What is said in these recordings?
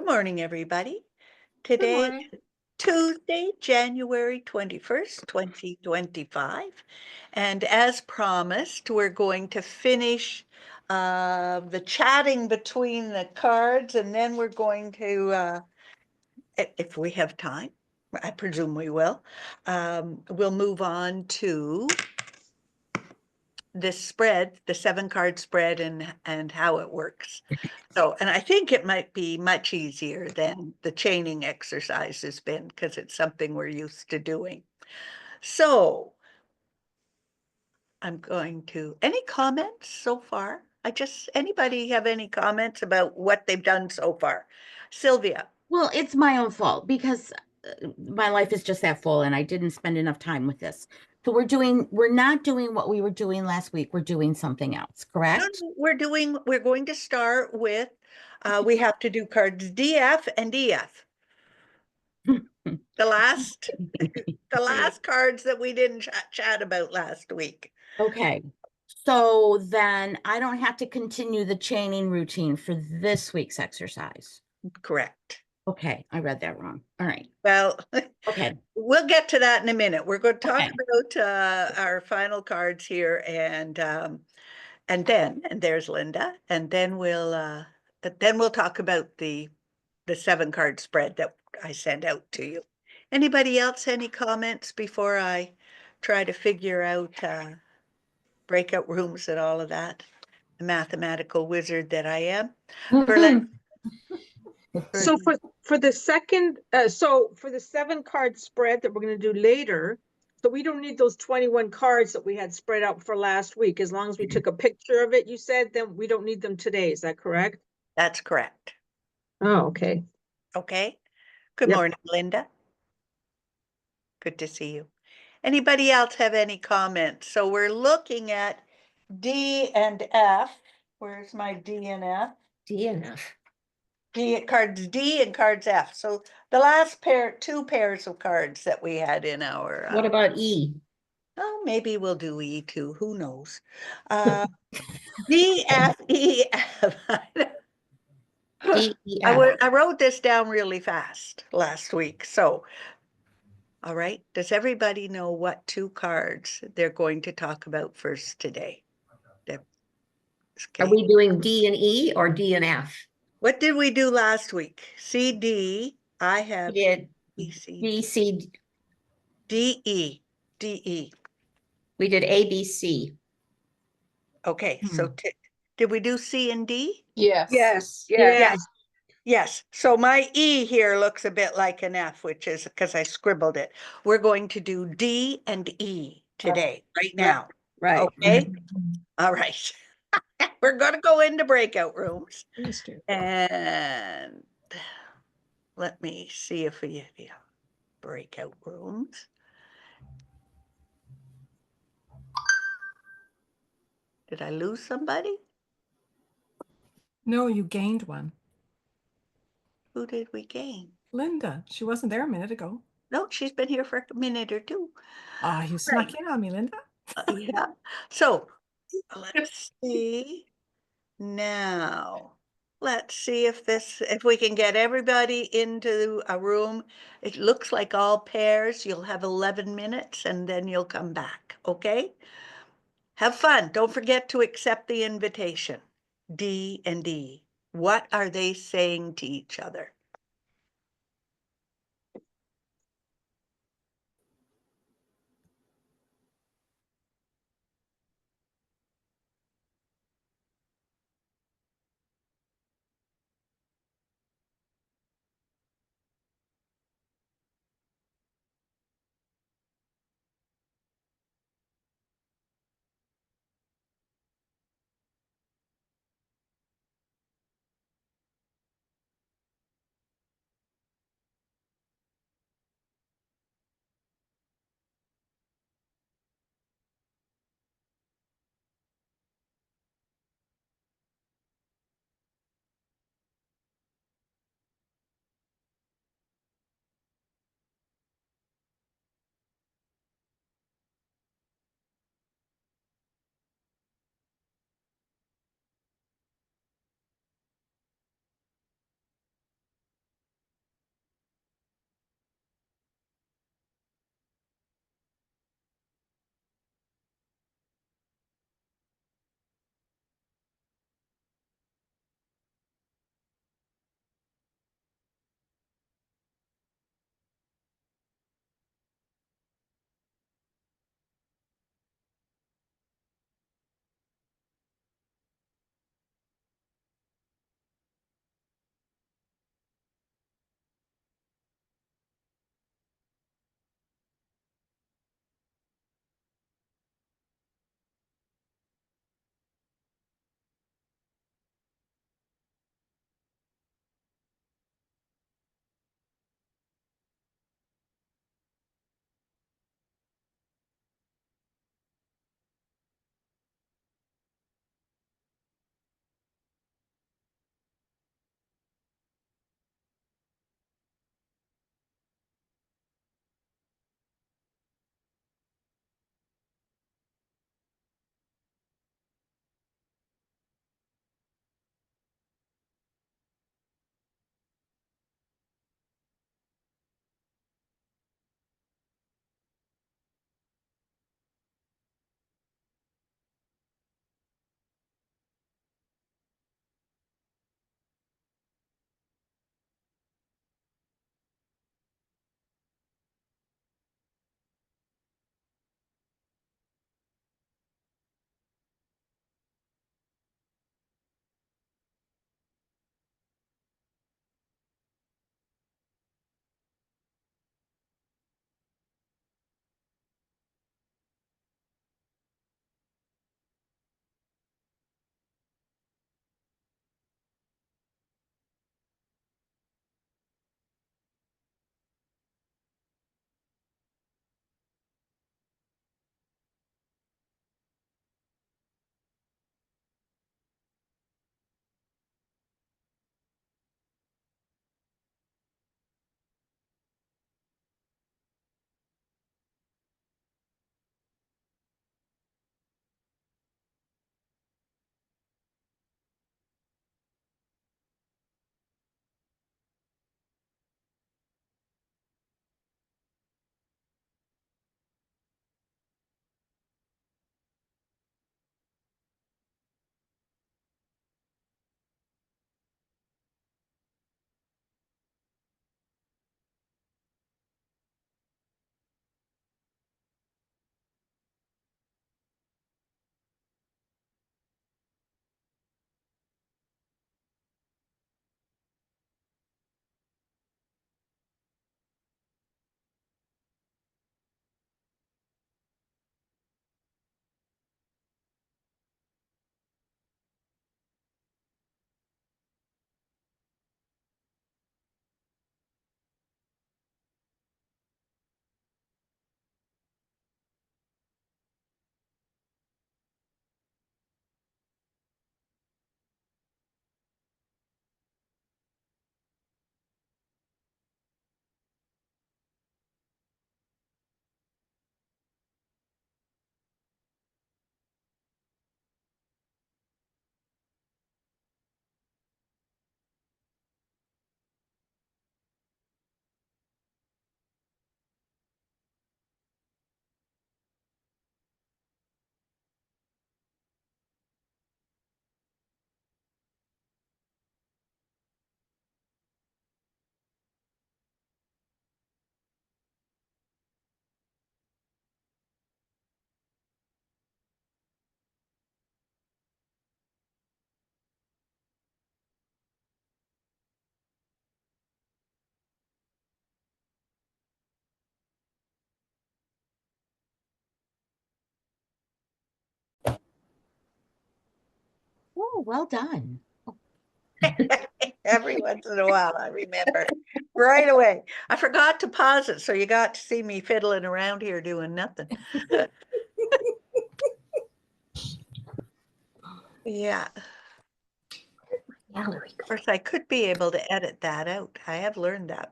Good morning, everybody. Good Today, morning. Tuesday, January 21st, 2025. And as promised, we're going to finish the chatting between the cards, and then we're going to, if we have time, I presume we will, we'll move on to this spread, the 7-card spread, and how it works. So, and I think it might be much easier than the chaining exercise has been because it's something we're used to doing. So I'm going to, any comments so far? Anybody have any comments about what they've done so far? Sylvia, Well, it's my own fault because my life is just that full and I didn't spend enough time with this. So we're not doing what we were doing last week. We're doing something else, no, correct? we're going to start with, we have to do cards DF and EF. The last, the last cards that we didn't chat about last week. Okay. So then I don't have to continue the chaining routine for this week's exercise. Correct. Okay, I read that wrong. All right. Well, Okay. we'll get to that in a minute. We're going to talk Okay. about our final cards here, and there's Linda, and then we'll talk about the 7-card spread that I sent out to you. Anybody else, any comments before I try to figure out breakout rooms and all of that? The mathematical wizard that I am. Berlin. So for the second, for the 7-card spread that we're going to do later, so we don't need those 21 cards that we had spread out for last week. As long as we took a picture of it, you said, then we don't need them today. Is that correct? That's correct. Oh, okay. Okay. Good Yep. morning, Linda. Good to see you. Anybody else have any comments? So we're looking at D and F. Where's my D and F? DNF. Cards D and cards F. So the last two pairs of cards that we had in our. What about E? Oh, maybe we'll do E too. Who knows? D, F, E, F. D, E, F. I wrote this down really fast last week. So, all right. Does everybody know what two cards they're going to talk about first today? Are we doing D and E or D and F? What did we do last week? C, D. I have We did B, C, B, C. D, E, D, E. We did A, B, C. Okay, so did we do C and D? Yes. Yes. Yes. Yes. So my E here looks a bit like an F, which is because I scribbled it. We're going to do D and E today, right now. Right. Okay. All right. We're going to go into breakout rooms. And let me see if we have breakout rooms. Did I lose somebody? No, you gained one. Who did we gain? Linda, she wasn't there a minute ago. No, she's been here for a minute or two. Ah, you snuck in on me, Linda. Yeah. So let's see. Now, let's see if we can get everybody into a room. It looks like all pairs. You'll have 11 minutes and then you'll come back, okay? Have fun. Don't forget to accept the invitation. D and E. What are they saying to each other? Oh, well done. Every once in a while, I remember right away. I forgot to pause it, so you got to see me fiddling around here doing nothing. Yeah, Gallery. of course, I could be able to edit that out. I have learned that.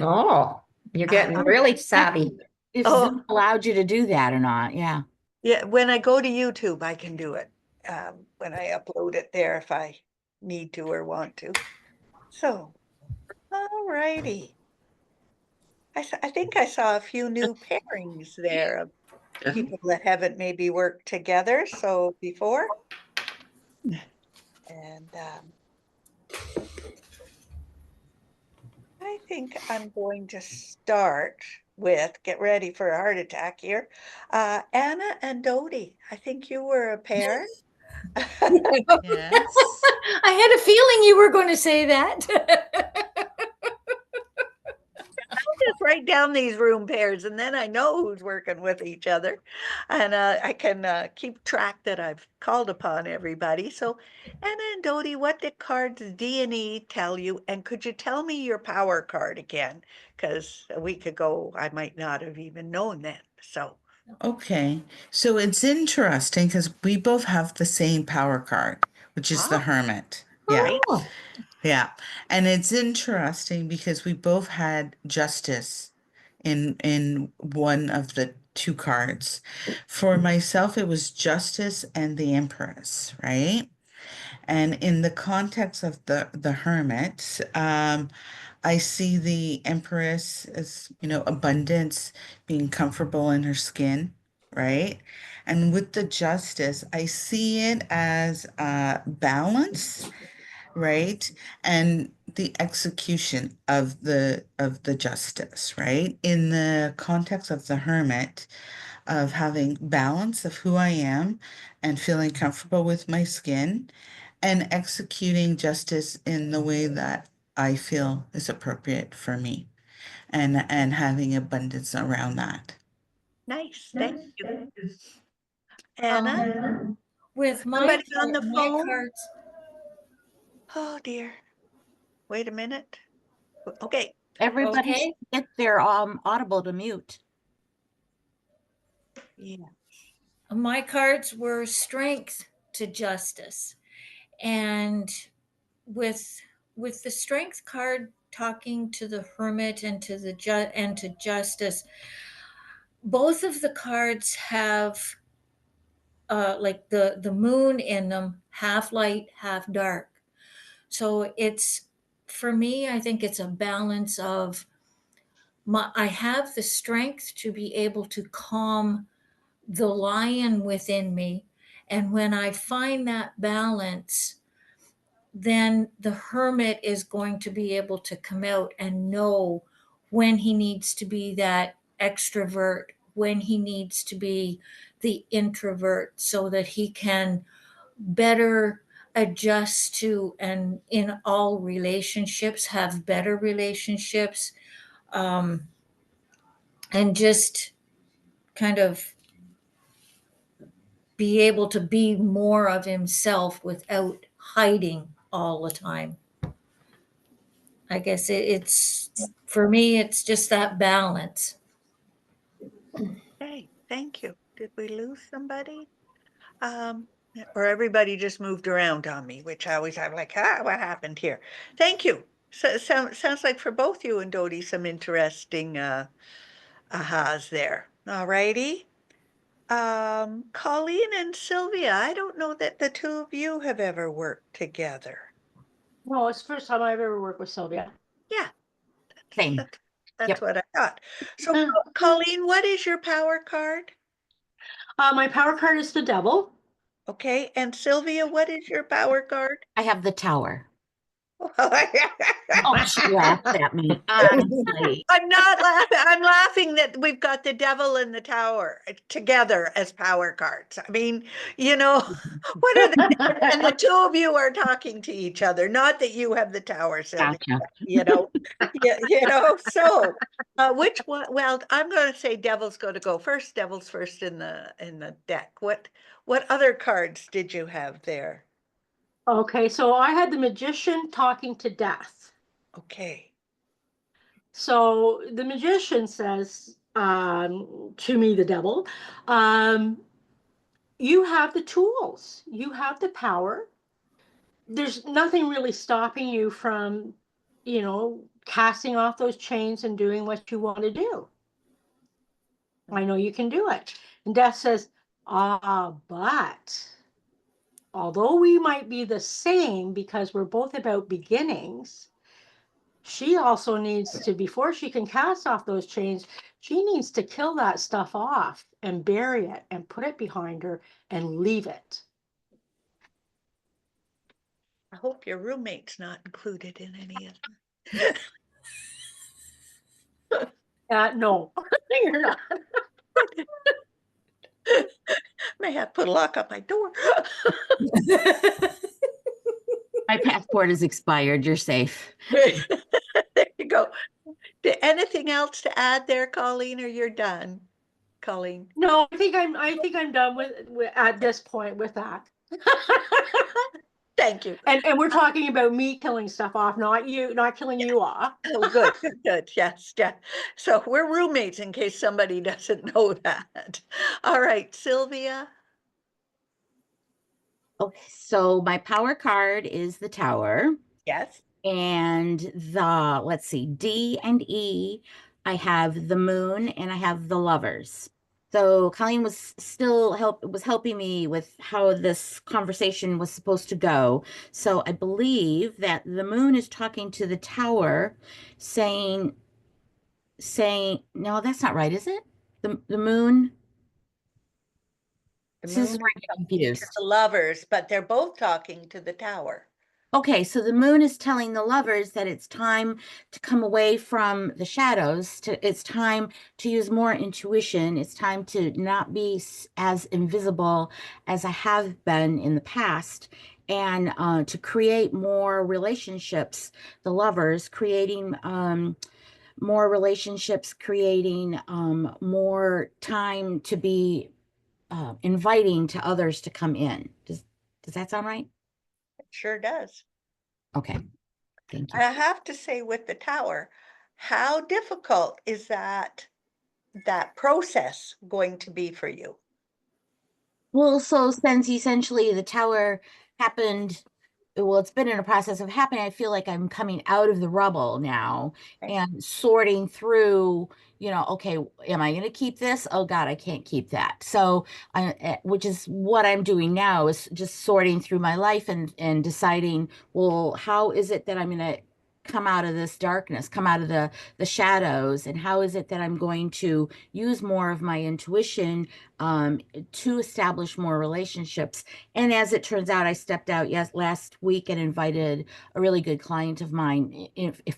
Oh, you're getting really savvy. If Oh. Zoom allowed you to do that or not, yeah. Yeah, when I go to YouTube, I can do it. When I upload it there if I need to or want to. So, all righty. I think I saw a few new pairings there of people that haven't maybe worked together so before. And I think I'm going to start with, get ready for a heart attack here. Anna and Dodie, I think you were a pair. Yes. I had a feeling you were going to say that. Just write down these room pairs and then I know who's working with each other. And I can keep track that I've called upon everybody. So Anna and Dodie, what did cards D and E tell you? And could you tell me your power card again? Because a week ago, I might not have even known that. So, Okay, so it's interesting because we both have the same power card, which is the Ah. Hermit. Yeah, right. Oh, yeah. And it's interesting because we both had Justice in one of the two cards. For myself, it was Justice and the Empress, right? And in the context of the Hermit, I see the Empress as, abundance, being comfortable in her skin, right? And with the Justice, I see it as balance, right? And the execution of the justice, right? In the context of the Hermit, of having balance of who I am and feeling comfortable with my skin and executing justice in the way that I feel is appropriate for me and having abundance around that. Nice. Thank you. Anna, With somebody on the my phone? cards, Oh dear. Wait a minute. Okay. Everybody Okay. should get their Audible to mute. Yeah. my cards were strength to justice, and with with the strength card talking to the hermit and to the and to justice, both of the cards have like the moon in them, half light, half dark. So it's, for me, I think it's a balance of I have the strength to be able to calm the lion within me. And when I find that balance, then the hermit is going to be able to come out and know when he needs to be that extrovert, when he needs to be the introvert, so that he can better adjust to, and in all relationships have better relationships, and just kind of be able to be more of himself without hiding all the time. I guess it's, for me, it's just that balance. Okay. Thank you. Did we lose somebody? Or everybody just moved around on me, which I always have like, what happened here? Thank you. So, sounds like for both you and Dodie, some interesting ahas there. All righty. Colleen and Sylvia, I don't know that the two of you have ever worked together. No, it's the first time I've ever worked with Sylvia. Yeah, Same. that's Yep. what I thought. So, Colleen, what is your power card? My power card is the devil. Okay, and Sylvia, what is your power card? I have the Tower. Oh, She laughed at me. Honestly. I'm not laughing. I'm laughing that we've got the devil and the tower together as power cards. I mean, what are they? And the two of you are talking to each other. Not that you have the tower, Sylvia. Gotcha. Yeah. So, which one? Well, I'm going to say devil's going to go first. Devil's first in the deck. What other cards did you have there? Okay, so I had the magician talking to death. Okay. So the magician says to me, the devil, you have the tools, you have the power. There's nothing really stopping you from, casting off those chains and doing what you want to do. I know you can do it. And death says, but although we might be the same because we're both about beginnings, she also needs to, before she can cast off those chains, she needs to kill that stuff off and bury it and put it behind her and leave it. I hope your roommate's not included in any of No, you're not. that. May have to put a lock on my door. My passport is expired. You're safe. There you go. Anything else to add there, Colleen, or you're done? Colleen. No, I think I'm done with at this point with that. Thank you. And we're talking about me killing stuff off, not you, not killing you off. Oh, good, good, good. Yes, yeah. So we're roommates in case somebody doesn't know that. All right, Sylvia. Okay, so my power card is the Tower. Yes. And let's see, D and E, I have the Moon and I have the Lovers. So Colleen was helping me with how this conversation was supposed to go. So I believe that the Moon is talking to the Tower, saying, no, that's not right, is it? The Moon. The This is moon where I get confused. the Lovers, but they're both talking to the Tower. Okay, so the Moon is telling the Lovers that it's time to come away from the shadows. It's time to use more intuition. It's time to not be as invisible as I have been in the past, and to create more relationships. The Lovers creating more relationships, creating more time to be inviting to others to come in. Does that sound right? It sure does. Okay, thank you. I have to say with the Tower, how difficult is that process going to be for you? Well, so since essentially the Tower happened, well, it's been in a process of happening, I feel like I'm coming out of the rubble now Okay. and sorting through, okay, am I going to keep this? Oh God, I can't keep that. So which is what I'm doing now, is just sorting through my life and deciding, well, how is it that I'm going to come out of this darkness, come out of the shadows, and how is it that I'm going to use more of my intuition to establish more relationships. And as it turns out, I stepped out last week and invited a really good client of mine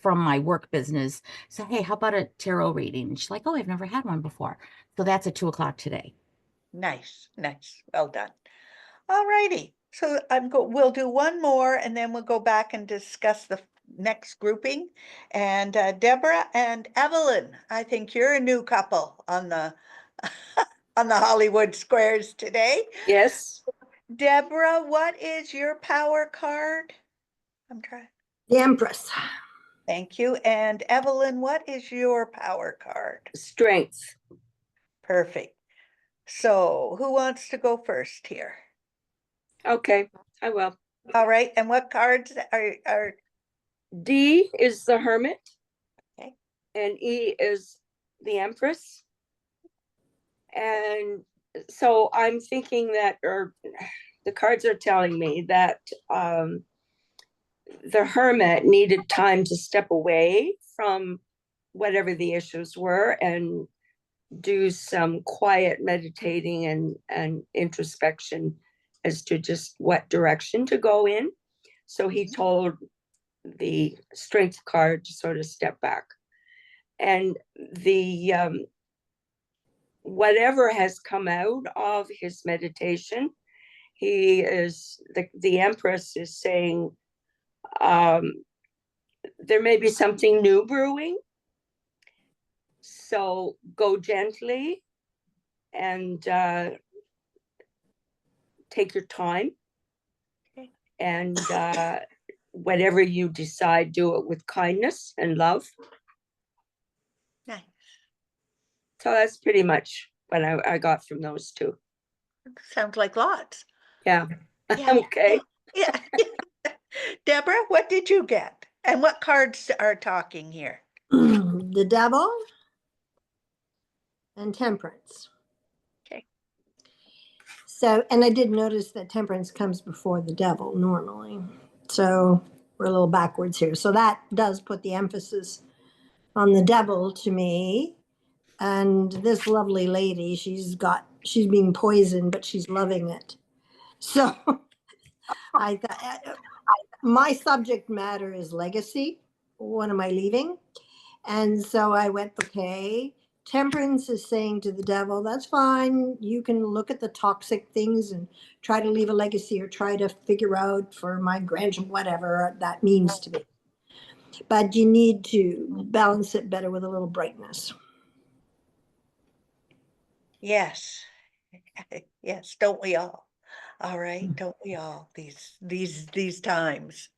from my work business. So, hey, how about a tarot reading? And she's like, oh, I've never had one before. So that's at 2:00 today. Nice, nice. Well done. All righty. So we'll do one more and then we'll go back and discuss the next grouping. And Deborah and Evelyn, I think you're a new couple on the on the Hollywood Squares today. Yes, Deborah, what is your power card? I'm trying. the Empress. Thank you. And Evelyn, what is your power card? Strength. Perfect. So who wants to go first here? Okay, I will. All right. And what cards are D is the Hermit. Okay. And E is the Empress. And so I'm thinking that, or the cards are telling me that the Hermit needed time to step away from whatever the issues were and do some quiet meditating and introspection as to just what direction to go in. So he told the Strength card to sort of step back. And the whatever has come out of his meditation, the Empress is saying there may be something new brewing. So go gently and take your time. Okay. and whatever you decide, do it with kindness and love. Nice. So that's pretty much what I got from those two. Sounds like lots. Yeah. Yeah. Okay. Yeah. Deborah, what did you get? And what cards are talking here? The Devil and Temperance. Okay. So, and I did notice that Temperance comes before the Devil normally. So we're a little backwards here. So that does put the emphasis on the Devil to me. And this lovely lady, she's being poisoned, but she's loving it. So I thought my subject matter is legacy. What am I leaving? And so I went, okay, Temperance is saying to the Devil, that's fine. You can look at the toxic things and try to leave a legacy or try to figure out for my grandchildren, whatever that means to me. But you need to balance it better with a little brightness. Yes. Yes, don't we all? All right, don't we all these times?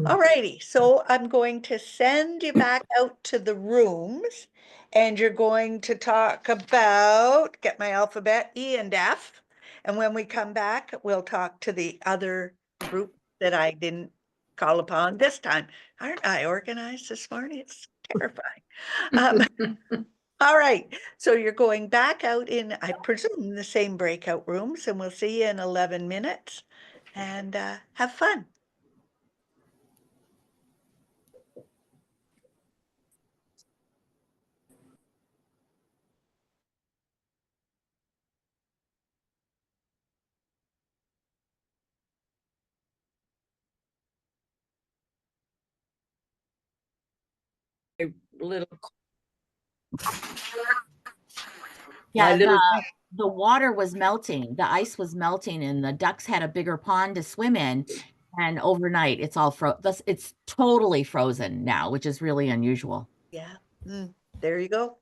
All righty, so I'm going to send you back out to the rooms and you're going to talk about, get my alphabet, E and F. And when we come back, we'll talk to the other group that I didn't call upon this time. Aren't I organized this morning? It's terrifying. All right, so you're going back out in, I presume, the same breakout rooms, and we'll see you in 11 minutes. And have fun. A little. Yeah, My little. the water was melting, the ice was melting, and the ducks had a bigger pond to swim in. And overnight, it's all it's totally frozen now, which is really unusual. Yeah, there you go.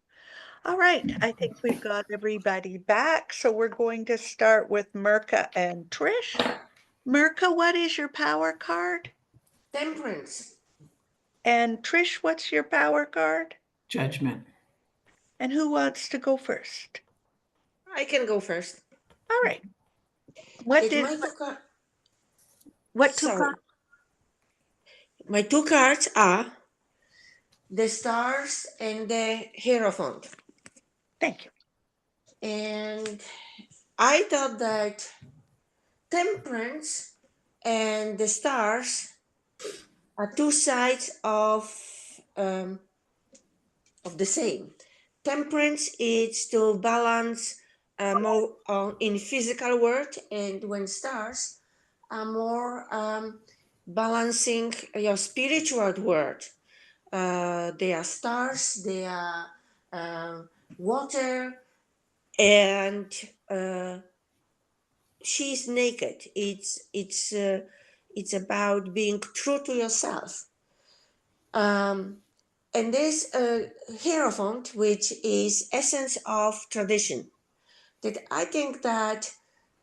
All right, I think we've got everybody back. So we're going to start with Mirka and Trish. Mirka, what is your power card? Temperance. And Trish, what's your power card? Judgment. And who wants to go first? I can go first. All right. What did what two cards? My two cards are the Stars and the Hierophant. Thank you. And I thought that Temperance and the Stars are two sides of the same. Temperance is to balance more in physical world, and when Stars are more balancing your spiritual world. They are stars, they are water, and she's naked. It's about being true to yourself. And there's a Hierophant, which is essence of tradition. That I think that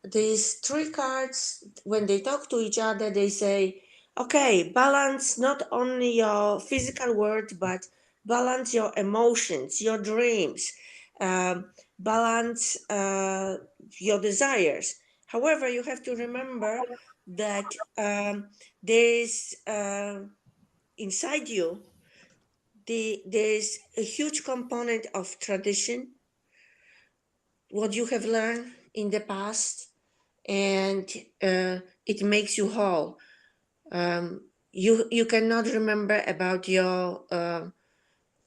these three cards, when they talk to each other, they say, okay, balance not only your physical world, but balance your emotions, your dreams, balance your desires. However, you have to remember that there's inside you, there's a huge component of tradition, what you have learned in the past, and it makes you whole. You cannot remember about your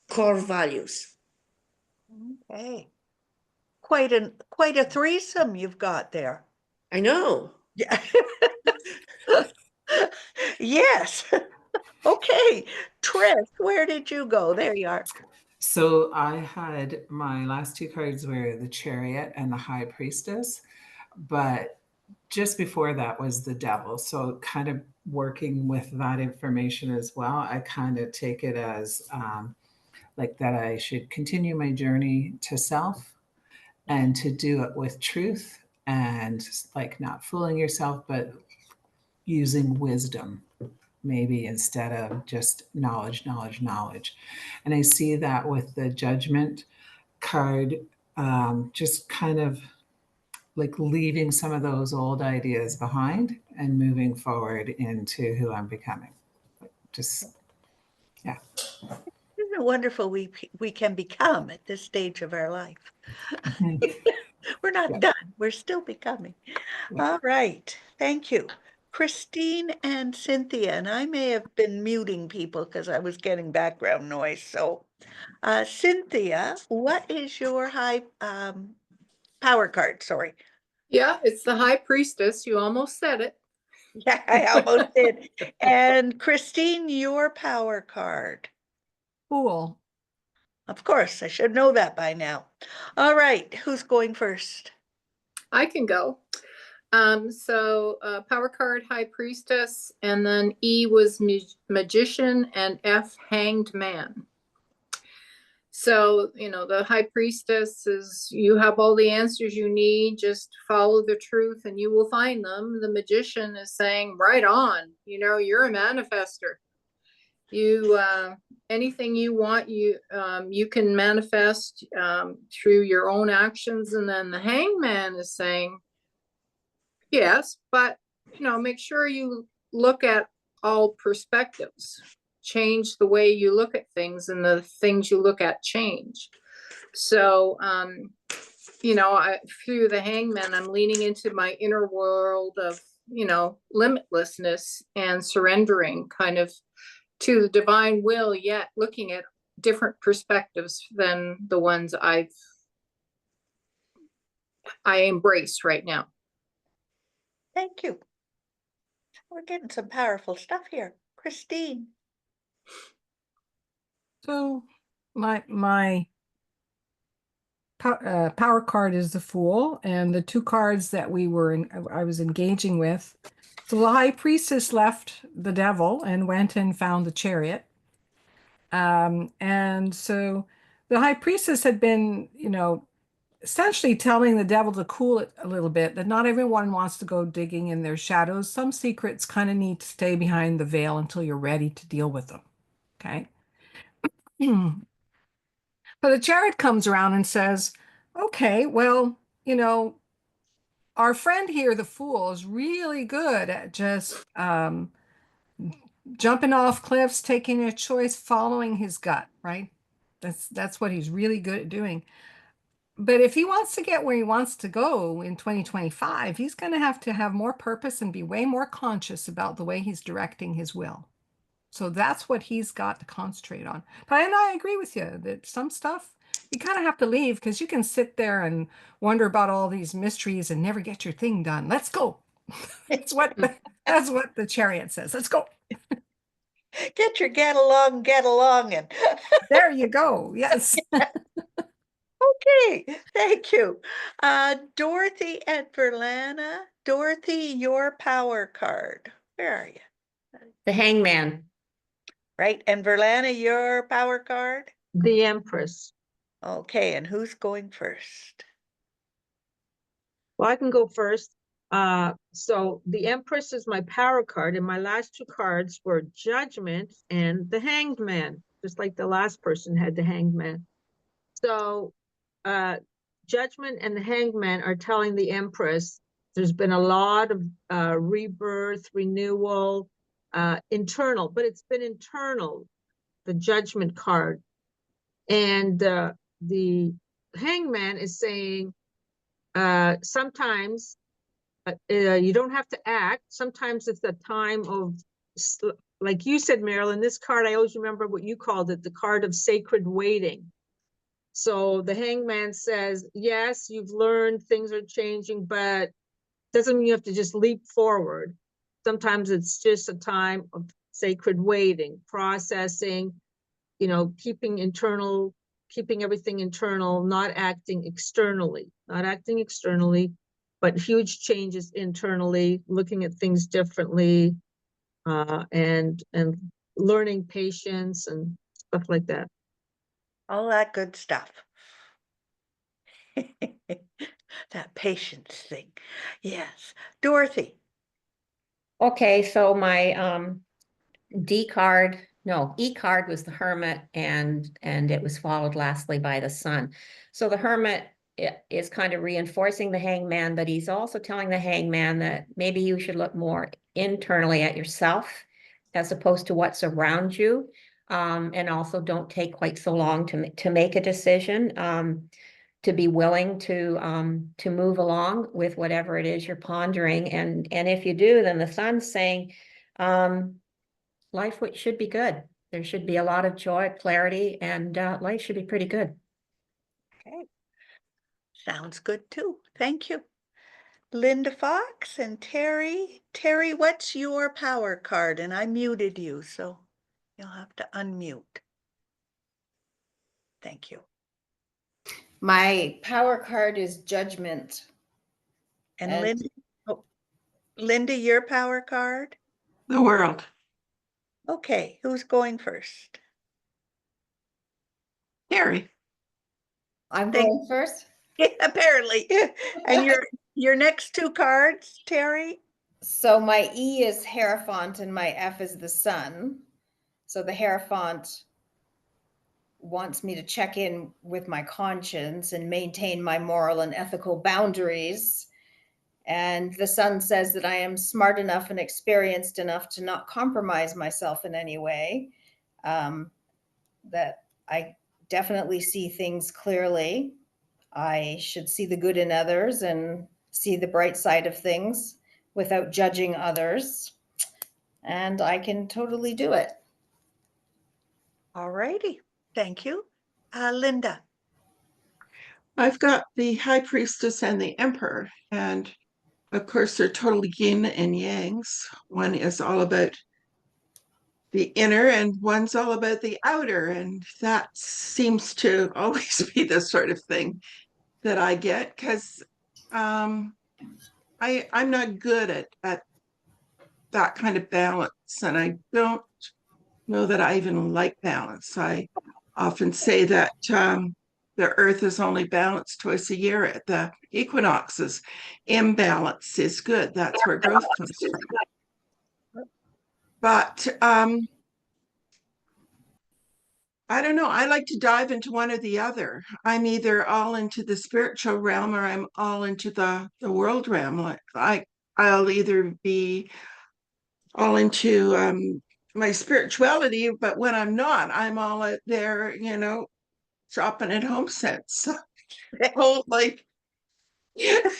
core values. Okay. Quite a threesome you've got there. I know. Yeah. Yes. Okay. Trish, where did you go? There you are. So I had my last two cards were the Chariot and the High Priestess, but just before that was the Devil. So kind of working with that information as well, I kind of take it as like that I should continue my journey to self and to do it with truth and like not fooling yourself, but using wisdom, maybe instead of just knowledge, knowledge, knowledge. And I see that with the judgment card, just kind of like leaving some of those old ideas behind and moving forward into who I'm becoming. Just, yeah. Isn't it wonderful we can become at this stage of our life? We're not Yeah. done. We're still becoming. Yeah. All right. Thank you. Christine and Cynthia, and I may have been muting people because I was getting background noise. So, Cynthia, what is your high power card? Sorry. Yeah, it's the High Priestess. You almost said it. Yeah, I almost did. And Christine, your power card. Fool. Of course, I should know that by now. All right, who's going first? I can go. So power card, High Priestess, and then E was Magician, and F, Hanged Man. So, you know, the High Priestess is, you have all the answers you need, just follow the truth and you will find them. The Magician is saying, right on, you know, you're a manifester. You, anything you want, you can manifest through your own actions. And then the Hangman is saying, yes, but, you know, make sure you look at all perspectives. Change the way you look at things, and the things you look at change. So, you know, through the Hangman, I'm leaning into my inner world of, you know, limitlessness and surrendering kind of to the divine will, yet looking at different perspectives than the ones I embrace right now. Thank you. We're getting some powerful stuff here. Christine. So my power card is the Fool, and the two cards that I was engaging with. So the High Priestess left the Devil and went and found the Chariot. And so the High Priestess had been, you know, essentially telling the Devil to cool it a little bit, that not everyone wants to go digging in their shadows. Some secrets kind of need to stay behind the veil until you're ready to deal with them. Okay. But the Chariot comes around and says, okay, well, you know, our friend here, the Fool, is really good at just jumping off cliffs, taking a choice, following his gut, right? That's what he's really good at doing. But if he wants to get where he wants to go in 2025, he's going to have more purpose and be way more conscious about the way he's directing his will. So that's what he's got to concentrate on. But I agree with you that some stuff you kind of have to leave, because you can sit there and wonder about all these mysteries and never get your thing done. Let's go. That's what the Chariot says. Let's go. Get your get along and there you go. Yes. Okay, thank you. Dorothy and Verlana. Dorothy, your power card. Where are you? The Hangman. Right, and Verlana, your power card? The Empress. Okay, and who's going first? Well, I can go first. So the Empress is my power card, and my last two cards were Judgment and the Hanged Man, just like the last person had the Hanged Man. So Judgment and the Hanged Man are telling the Empress there's been a lot of rebirth, renewal, internal, but it's been internal, the Judgment card. And the Hangman is saying, sometimes you don't have to act. Sometimes it's a time of, like you said, Marilyn, this card, I always remember what you called it, the card of sacred waiting. So the Hangman says, yes, you've learned, things are changing, but doesn't mean you have to just leap forward. Sometimes it's just a time of sacred waiting, processing, you know, keeping everything internal, not acting externally, but huge changes internally, looking at things differently, and learning patience and stuff like that. All that good stuff. That patience thing. Yes. Dorothy. Okay, so my D card, no, E card was the Hermit, and it was followed lastly by the Sun. So the Hermit is kind of reinforcing the Hangman, but he's also telling the Hangman that maybe you should look more internally at yourself as opposed to what's around you. And also don't take quite so long to make a decision. To be willing to move along with whatever it is you're pondering. And if you do, then the Sun's saying, life should be good. There should be a lot of joy, clarity, and life should be pretty good. Okay. Sounds good too. Thank you. Linda Fox and Terry. Terry, what's your power card? And I muted you, so you'll have to unmute. Thank you. My power card is Judgment. And And- Linda, Linda, your power card? The World. Okay, who's going first? Terry. I'm Thank- going first. Yeah, apparently. And your next two cards, Terry? So my E is Hierophant and my F is the Sun. So the Hierophant wants me to check in with my conscience and maintain my moral and ethical boundaries. And the Sun says that I am smart enough and experienced enough to not compromise myself in any way. That I definitely see things clearly. I should see the good in others and see the bright side of things without judging others. And I can totally do it. All righty. Thank you. Linda. I've got the High Priestess and the Emperor, and of course they're totally yin and yangs. One is all about the inner and one's all about the outer, and that seems to always be the sort of thing that I get, because I'm not good at that kind of balance, and I don't know that I even like balance. I often say that the earth is only balanced twice a year at the equinoxes. Imbalance is good. That's where growth comes from. But I don't know. I like to dive into one or the other. I'm either all into the spiritual realm or I'm all into the world realm. I'll either be all into my spirituality, but when I'm not, I'm all out there, shopping at HomeSense. Whole like, I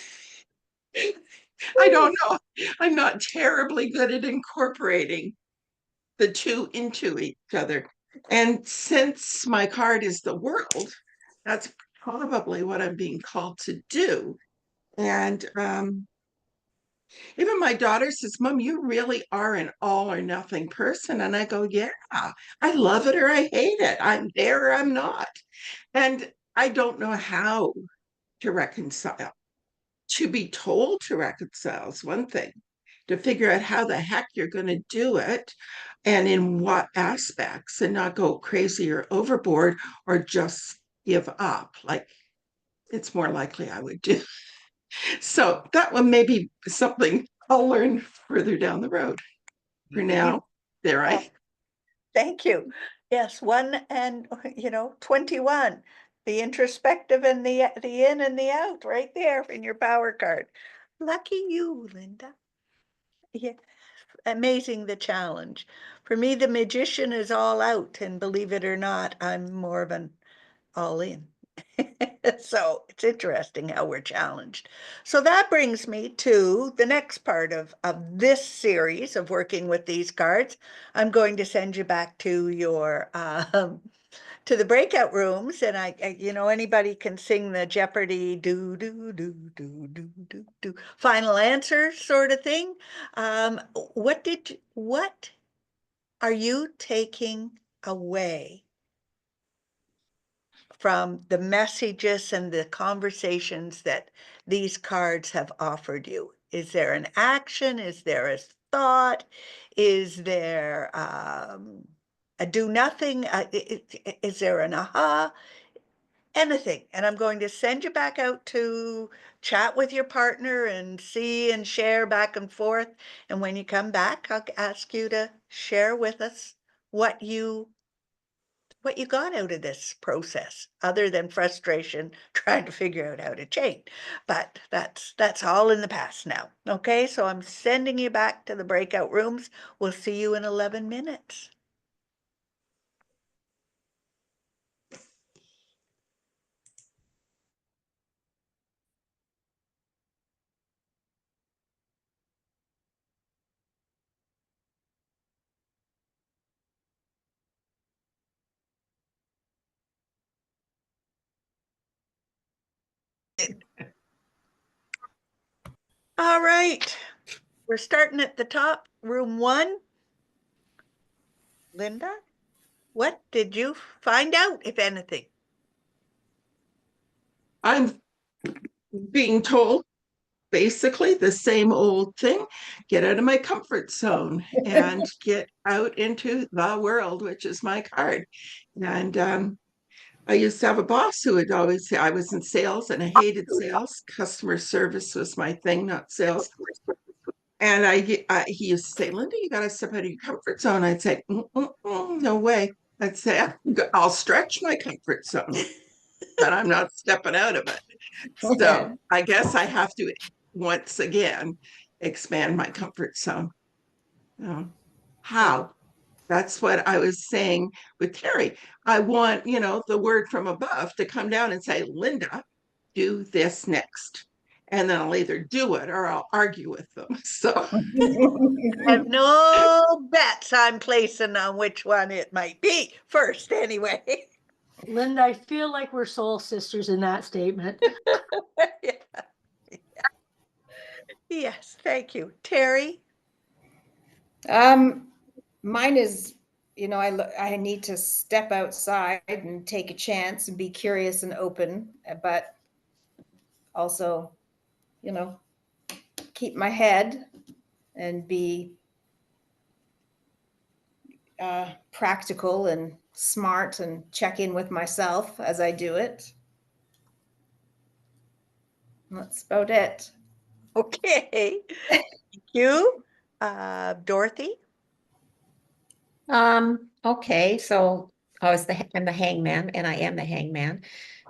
don't know. I'm not terribly good at incorporating the two into each other. And since my card is the world, that's probably what I'm being called to do. And even my daughter says, Mom, you really are an all or nothing person. And I go, yeah, I love it or I hate it. I'm there or I'm not. And I don't know how to reconcile. To be told to reconcile is one thing. To figure out how the heck you're going to do it and in what aspects, and not go crazy or overboard or just give up, like it's more likely I would do. So that one may be something I'll learn further down the road. For now, there I. Thank you. Yes, 1 and 21. The introspective and the in and the out right there in your power card. Lucky you, Linda. Yeah, amazing the challenge. For me, the Magician is all out, and believe it or not, I'm more of an all in. So it's interesting how we're challenged. So that brings me to the next part of this series of working with these cards. I'm going to send you back to your to the breakout rooms, and I anybody can sing the Jeopardy do do do do do do do final answer sort of thing. What are you taking away from the messages and the conversations that these cards have offered you? Is there an action? Is there a thought? Is there a do nothing? Is there an aha? anything. And I'm going to send you back out to chat with your partner and see and share back and forth. And when you come back, I'll ask you to share with us what you got out of this process, other than frustration trying to figure out how to change. But that's all in the past now. Okay, so I'm sending you back to the breakout rooms. We'll see you in 11 minutes. All right, we're starting at the top, room 1. Linda, what did you find out, if anything? I'm being told basically the same old thing, get out of my comfort zone and get out into the world, which is my card. And I used to have a boss who would always say I was in sales and I hated sales. Customer service was my thing, not sales. And he used to say, Linda, you got to step out of your comfort zone. I'd say, no way. I'd say, I'll stretch my comfort zone, but I'm not stepping out of it. So I guess I have to, once again, expand my comfort zone. How? That's what I was saying with Terry. I want, the word from above to come down and say, Linda, do this next. And then I'll either do it or I'll argue with them. So I have no bets I'm placing on which one it might be first anyway. Linda, I feel like we're soul sisters in that statement. Yeah. Yes, thank you. Terry? Mine is, I need to step outside and take a chance and be curious and open, but also, keep my head and be practical and smart and check in with myself as I do it. That's about it. Okay. Thank you. Dorothy? Okay, so I'm the hangman, and I am the hangman.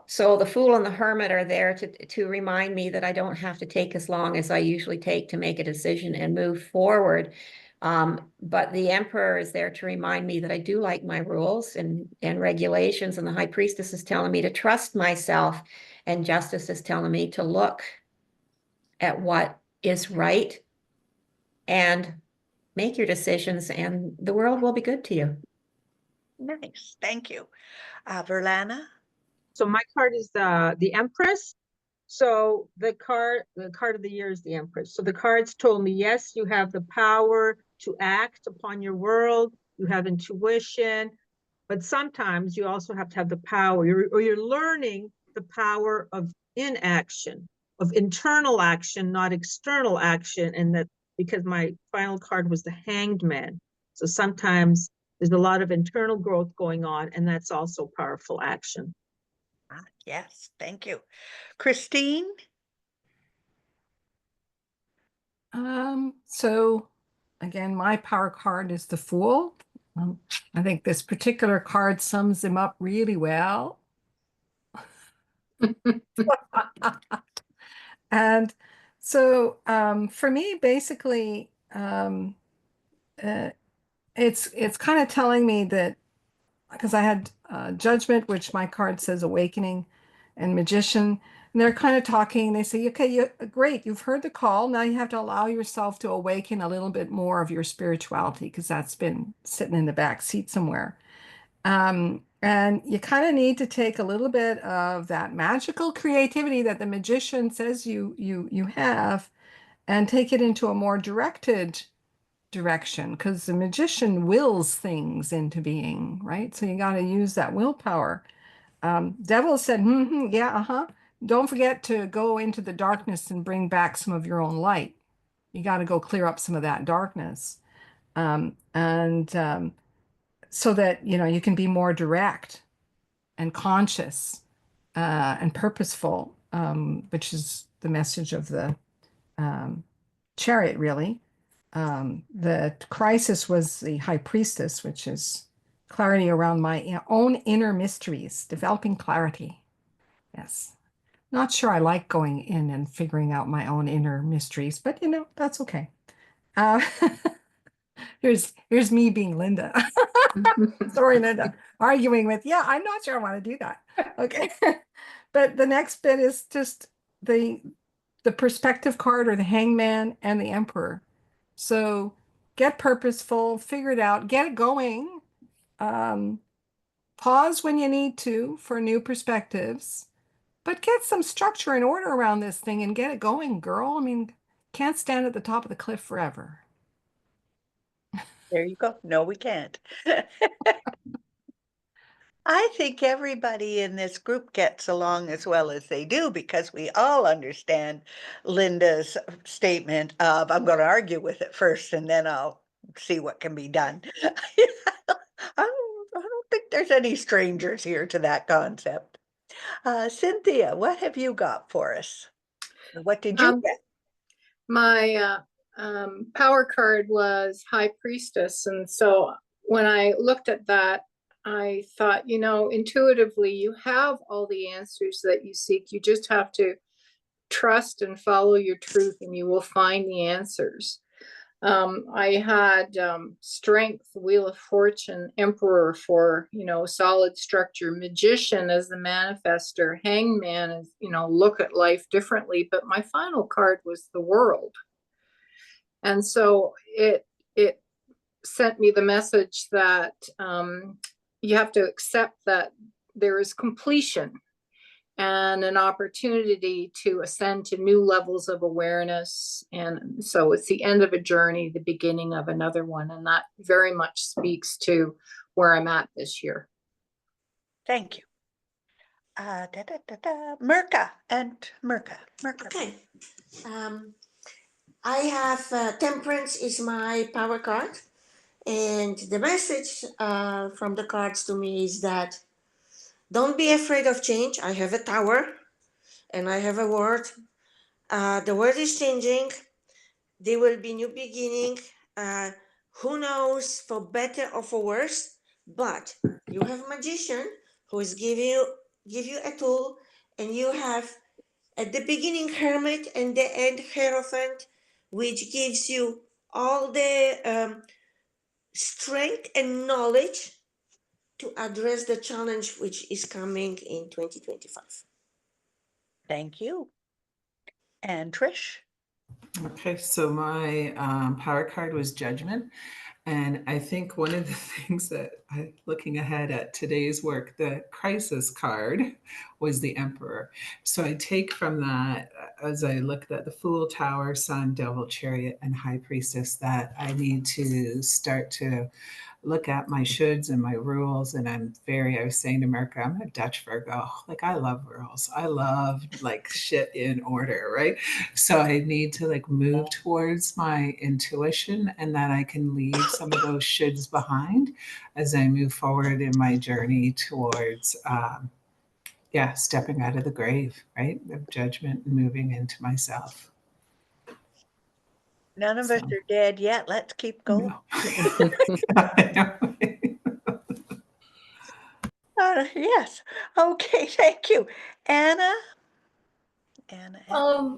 So the Fool and the Hermit are there to remind me that I don't have to take as long as I usually take to make a decision and move forward. But the Emperor is there to remind me that I do like my rules and regulations, and the High Priestess is telling me to trust myself, and Justice is telling me to look at what is right and make your decisions, and the world will be good to you. Nice, thank you. Verlana? So my card is the Empress. So the card of the year is the Empress. So the cards told me, yes, you have the power to act upon your world. You have intuition, but sometimes you also have to have the power, you're learning the power of inaction, of internal action, not external action. And that because my final card was the Hanged Man. So sometimes there's a lot of internal growth going on, and that's also powerful action. Yes, thank you. Christine? So again, my power card is the Fool. I think this particular card sums him up really well. And so for me, basically, it's kind of telling me that, because I had Judgment, which my card says Awakening, and Magician, and they're kind of talking. They say, okay, great, you've heard the call. Now you have to allow yourself to awaken a little bit more of your spirituality, because that's been sitting in the back seat somewhere. And you kind of need to take a little bit of that magical creativity that the Magician says you have, and take it into a more directed direction, because the Magician wills things into being, right? So you got to use that willpower. Devil said, yeah, don't forget to go into the darkness and bring back some of your own light. You got to go clear up some of that darkness. So that, you can be more direct and conscious and purposeful, which is the message of the chariot, really. The crisis was the high priestess, which is clarity around my own inner mysteries, developing clarity. Yes. Not sure I like going in and figuring out my own inner mysteries, but that's okay. Uh, here's me being Linda. Sorry, Linda, arguing with, I'm not sure I want to do that. Okay. But the next bit is just the perspective card, or the hangman and the emperor. So get purposeful, figure it out, get it going. Pause when you need to for new perspectives, but get some structure and order around this thing and get it going, girl. I mean, can't stand at the top of the cliff forever. There you go. No, we can't. I think everybody in this group gets along as well as they do because we all understand Linda's statement of, I'm going to argue with it first and then I'll see what can be done. I don't think there's any strangers here to that concept. Cynthia, what have you got for us? What did you get? My power card was High Priestess. And so when I looked at that, I thought, intuitively, you have all the answers that you seek. You just have to trust and follow your truth, and you will find the answers. I had Strength, Wheel of Fortune, Emperor for, solid structure, Magician as the manifester, Hangman as, look at life differently. But my final card was the World. And so it sent me the message that you have to accept that there is completion and an opportunity to ascend to new levels of awareness. And so it's the end of a journey, the beginning of another one. And that very much speaks to where I'm at this year. Thank you. Mirka and Mirka. Okay. I have Temperance is my power card. And the message from the cards to me is that don't be afraid of change. I have a tower and I have a word. The world is changing. There will be new beginning. Who knows, for better or for worse? But you have Magician who is give you a tool, and you have at the beginning Hermit and the end Hierophant, which gives you all the strength and knowledge to address the challenge which is coming in 2025. Thank you. And Trish? Okay, so my power card was Judgment. And I think one of the things that looking ahead at today's work, the crisis card was the Emperor. So I take from that, as I looked at the Fool, Tower, Sun, Devil, Chariot, and High Priestess, that I need to start to look at my shoulds and my rules. And I was saying to Mirka, I'm a Dutch Virgo. Like, I love rules. I love like shit in order, right? So I need to like move towards my intuition, and that I can leave some of those shoulds behind as I move forward in my journey towards, stepping out of the grave, right? Of judgment and moving into myself. None of us are dead yet. Let's keep going. Yes. Okay. Thank you. Anna?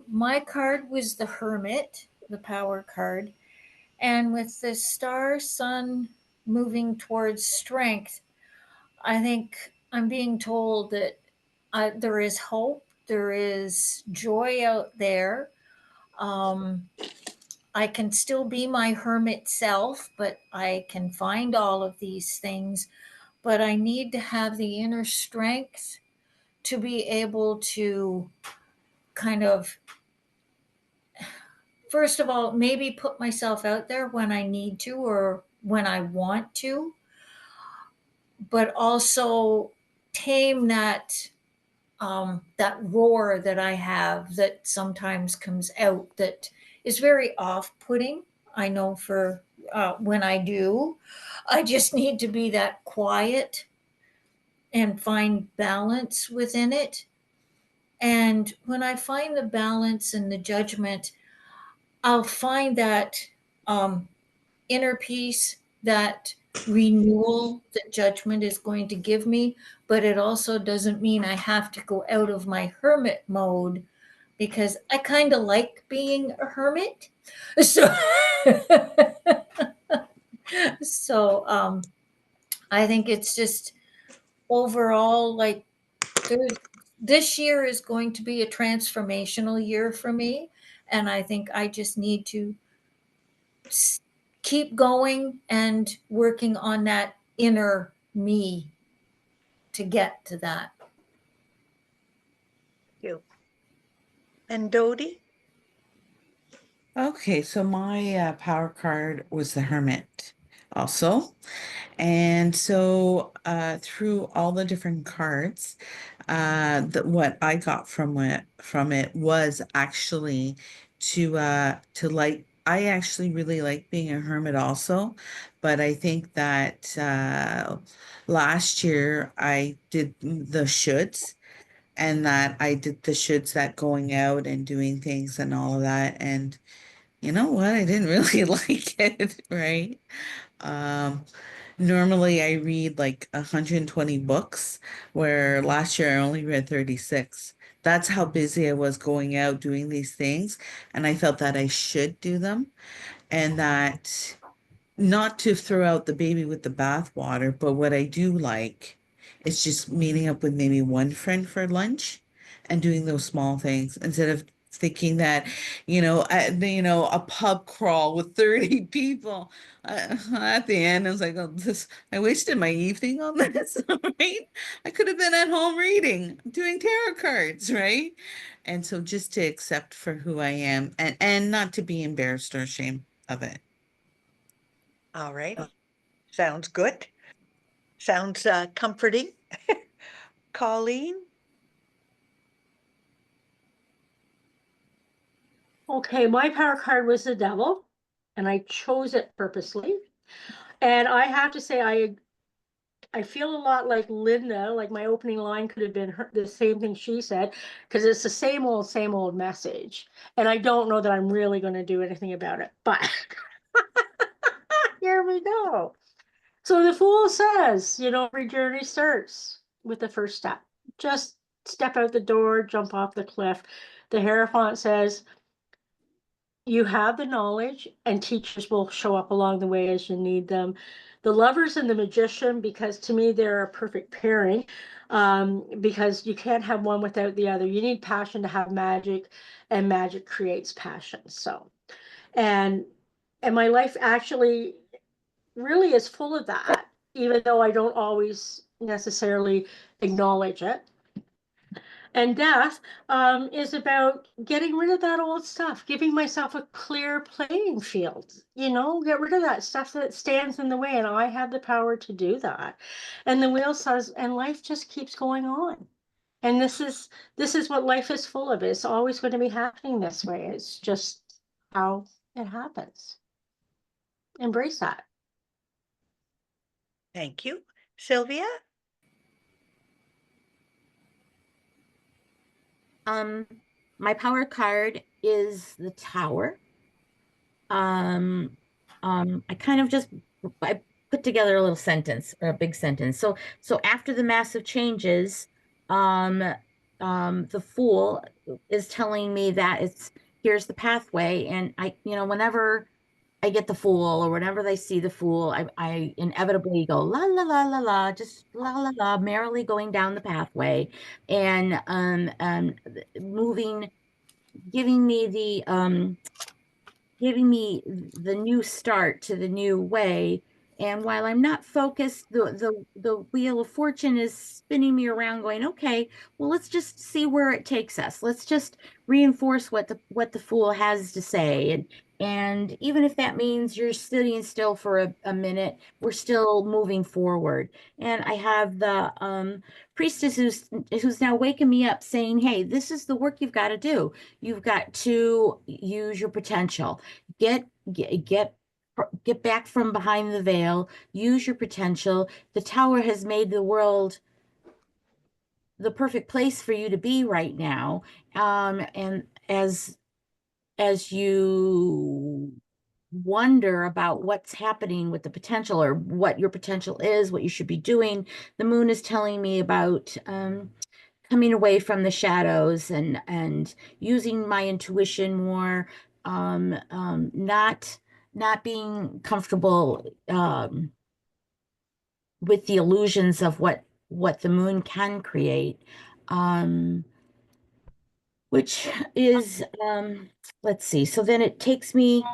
My card was the Hermit, the power card. And with the star sun moving towards Strength, I think I'm being told that there is hope, there is joy out there. I can still be my hermit self, but I can find all of these things. But I need to have the inner strength to be able to kind of, first of all, maybe put myself out there when I need to or when I want to, but also tame that that roar that I have that sometimes comes out that is very off-putting. I know for when I do, I just need to be that quiet and find balance within it. And when I find the balance and the judgment, I'll find that inner peace, that renewal that judgment is going to give me. But it also doesn't mean I have to go out of my hermit mode, because I kind of like being a hermit. So, so I think it's just overall, like, this year is going to be a transformational year for me. And I think I just need to keep going and working on that inner me to get to that. You. And Dodie? Okay, so my power card was the Hermit also. And so through all the different cards, what I got from it was actually to like, I actually really like being a hermit also, but I think that last year I did the shoulds, and that I did the shoulds, that going out and doing things and all of that. And you know what? I didn't really like it, right? Um, Normally I read like 120 books, where last year I only read 36. That's how busy I was going out doing these things, and I felt that I should do them, and that not to throw out the baby with the bathwater, but what I do like is just meeting up with maybe one friend for lunch and doing those small things instead of thinking that, a pub crawl with 30 people. At the end, I was like, oh, I wasted my evening on this, right? I could have been at home reading, doing tarot cards, right? And so just to accept for who I am, and not to be embarrassed or ashamed of it. All right. Sounds good. Sounds comforting. Colleen? Okay, my power card was the Devil, and I chose it purposely. And I have to say, I feel a lot like Linda, like my opening line could have been the same thing she said, because it's the same old message. And I don't know that I'm really going to do anything about it, but here we go. So the Fool says, every journey starts with the first step. Just step out the door, jump off the cliff. The Hierophant says, you have the knowledge, and teachers will show up along the way as you need them. The Lovers and the Magician, because to me they're a perfect pairing, because you can't have one without the other. You need passion to have magic, and magic creates passion. So, and my life actually really is full of that, even though I don't always necessarily acknowledge it. And Death is about getting rid of that old stuff, giving myself a clear playing field, get rid of that stuff that stands in the way. And I have the power to do that. And the Wheel says, and life just keeps going on. And this is what life is full of. It's always going to be happening this way. It's just how it happens. Embrace that. Thank you. Sylvia? My power card is the Tower. I kind of I put together a little sentence, or a big sentence. So after the massive changes, the Fool is telling me that here's the pathway. And whenever I get the Fool, or whenever they see the Fool, I inevitably go la la la la la, just la la la, merrily going down the pathway, and moving, giving me the new start to the new way. And while I'm not focused, the Wheel of Fortune is spinning me around, going, okay, well, let's just see where it takes us. Let's just reinforce what the Fool has to say. And even if that means you're sitting still for a minute, we're still moving forward. And I have the Priestess who's now waking me up, saying, hey, this is the work you've got to do. You've got to use your potential. Get back from behind the veil, use your potential. The Tower has made the world the perfect place for you to be right now. And as you wonder about what's happening with the potential, or what your potential is, what you should be doing, the moon is telling me about coming away from the shadows and using my intuition more, not being comfortable with the illusions of what the moon can create, which is let's see. So then it takes me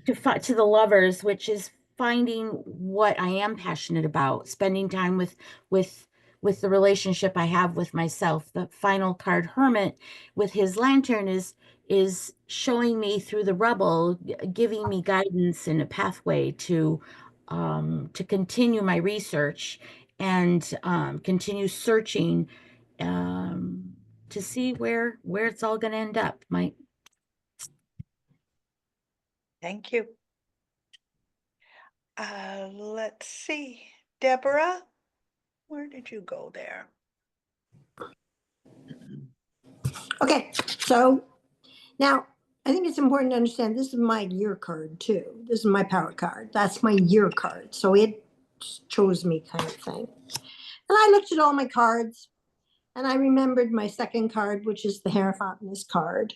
to the Lovers, which is finding what I am passionate about, spending time with the relationship I have with myself. The final card, Hermit, with his lantern is showing me through the rubble, giving me guidance and a pathway to continue my research and continue searching to see where it's all going to end up. Thank you. Let's see, Deborah, where did you go there? Okay, so now I think it's important to understand this is my year card too. This is my power card. That's my year card. So it chose me, kind of thing. And I looked at all my cards and I remembered my second card, which is the Hierophantess card.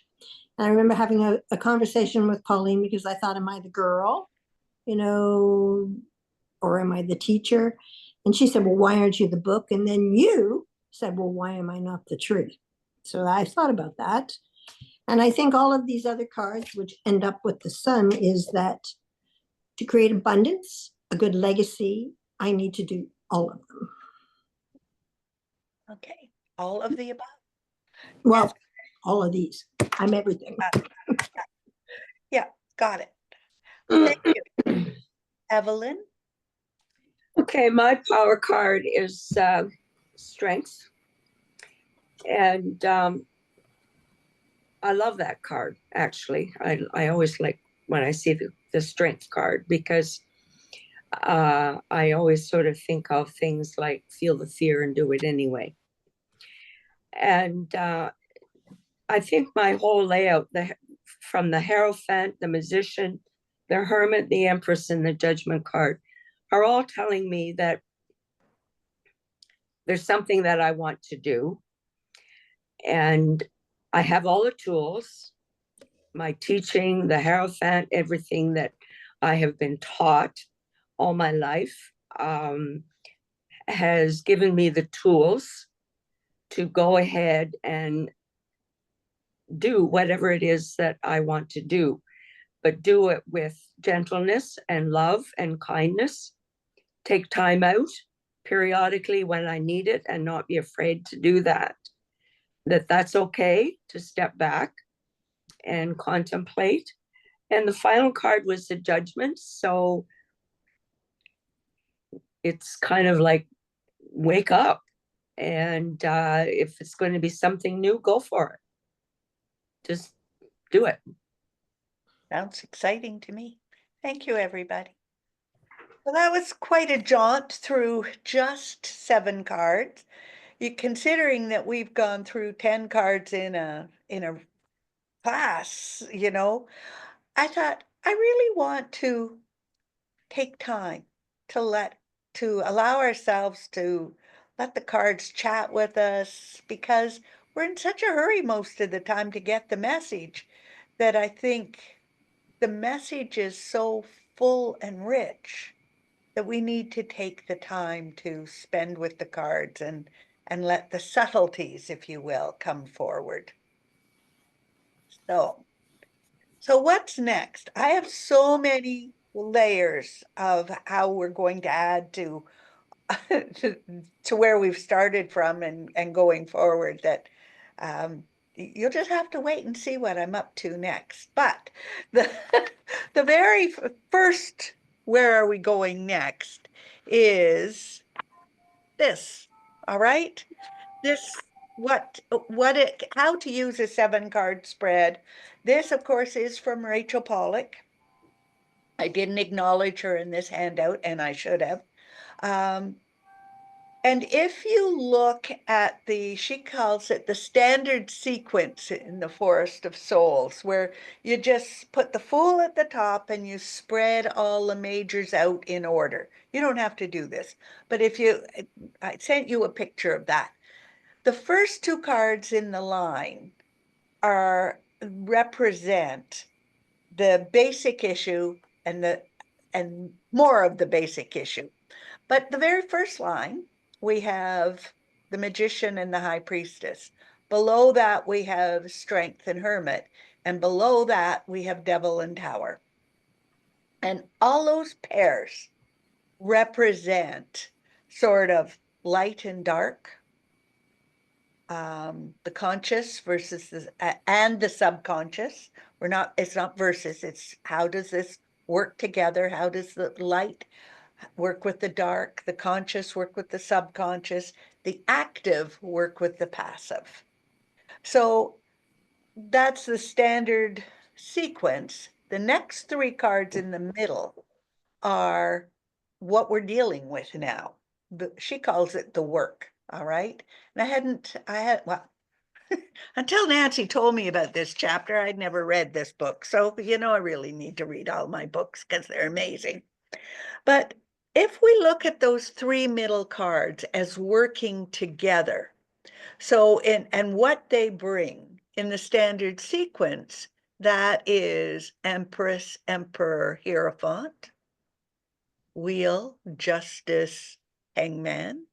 And I remember having a conversation with Colleen because I thought, am I the girl, you know, or am I the teacher? And she said, well, why aren't you the book? And then you said, well, why am I not the tree? So I thought about that. And I think all of these other cards, which end up with the sun, is that to create abundance, a good legacy, I need to do all of them. Okay, all of the above. Well, Yes. all of these. I'm everything. Yeah, got it. Thank you. Evelyn? Okay, my power card is strength. And I love that card, actually. I always like when I see the strength card, because I always sort of think of things like feel the fear and do it anyway. And I think my whole layout, from the Hierophant, the Magician, the Hermit, the Empress, and the Judgment card, are all telling me that there's something that I want to do. And I have all the tools, my teaching, the Hierophant, everything that I have been taught all my life has given me the tools to go ahead and do whatever it is that I want to do, but do it with gentleness and love and kindness. Take time out periodically when I need it and not be afraid to do that. That's okay to step back and contemplate. And the final card was the Judgment. So it's kind of like, wake up. And if it's going to be something new, go for it. Just do it. Sounds exciting to me. Thank you, everybody. Well, that was quite a jaunt through just 7 cards. Considering that we've gone through 10 cards in a class, you know, I thought I really want to take time to allow ourselves to let the cards chat with us, because we're in such a hurry most of the time to get the message, that I think the message is so full and rich that we need to take the time to spend with the cards and let the subtleties, if you will, come forward. So what's next? I have so many layers of how we're going to add to to where we've started from and going forward, that you'll just have to wait and see what I'm up to next. But the the very first, where are we going next, is this. All right, this how to use a 7-card spread. This, of course, is from Rachel Pollack. I didn't acknowledge her in this handout, and I should have. And if you look at she calls it the standard sequence in the Forest of Souls, where you just put the Fool at the top and you spread all the majors out in order. You don't have to do this, but I sent you a picture of that. The first two cards in the line represent the basic issue and more of the basic issue. But the very first line, we have the Magician and the High Priestess. Below that, we have Strength and Hermit. And below that, we have Devil and Tower. And all those pairs represent sort of light and dark, the conscious versus and the subconscious. It's not versus, it's how does this work together? How does the light work with the dark, the conscious work with the subconscious, the active work with the passive? So that's the standard sequence. The next three cards in the middle are what we're dealing with now. She calls it the work, all right? And well, until Nancy told me about this chapter, I'd never read this book. So, I really need to read all my books because they're amazing. But if we look at those three middle cards as working together, and what they bring in the standard sequence, that is Empress, Emperor, Hierophant, Wheel, Justice, Hangman,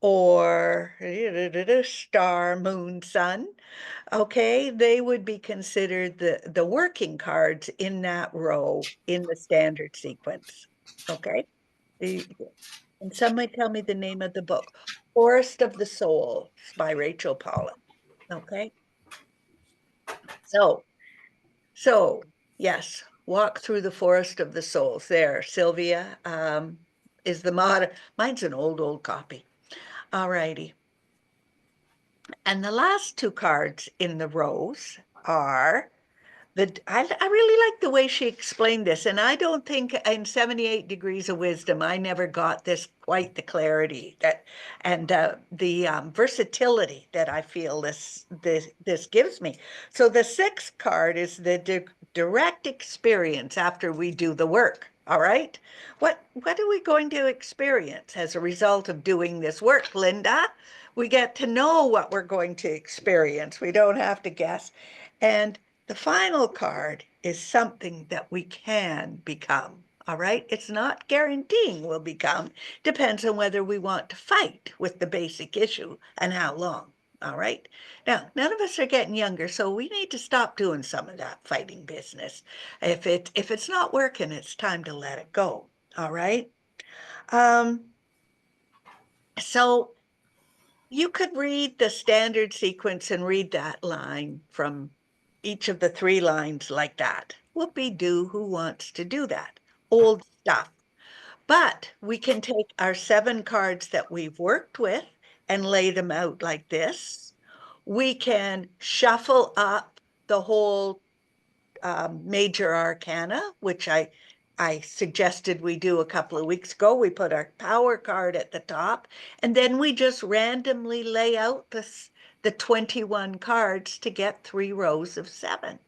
or Star, Moon, Sun. Okay, they would be considered the working cards in that row in the standard sequence. Okay. And somebody tell me the name of the book. Forest of the Souls by Rachel Pollack. Okay. So yes, walk through the Forest of the Souls. There, Sylvia is the motto. Mine's an old copy. All righty. And the last two cards in the rows are I really like the way she explained this, and I don't think in 78 Degrees of Wisdom I never got this quite the clarity and the versatility that I feel this gives me. So the sixth card is the direct experience after we do the work. All right, what are we going to experience as a result of doing this work, Linda? We get to know what we're going to experience. We don't have to guess. And the final card is something that we can become, all right? It's not guaranteeing we'll become. Depends on whether we want to fight with the basic issue and how long, all right? Now, none of us are getting younger, so we need to stop doing some of that fighting business. If it's not working, it's time to let it go, all right? So you could read the standard sequence and read that line from each of the three lines like that. Whoopee-doo, who wants to do that? Old stuff. But we can take our 7 cards that we've worked with and lay them out like this. We can shuffle up the whole major arcana, which I suggested we do a couple of weeks ago. We put our power card at the top, and then we just randomly lay out the 21 cards to get 3 rows of 7.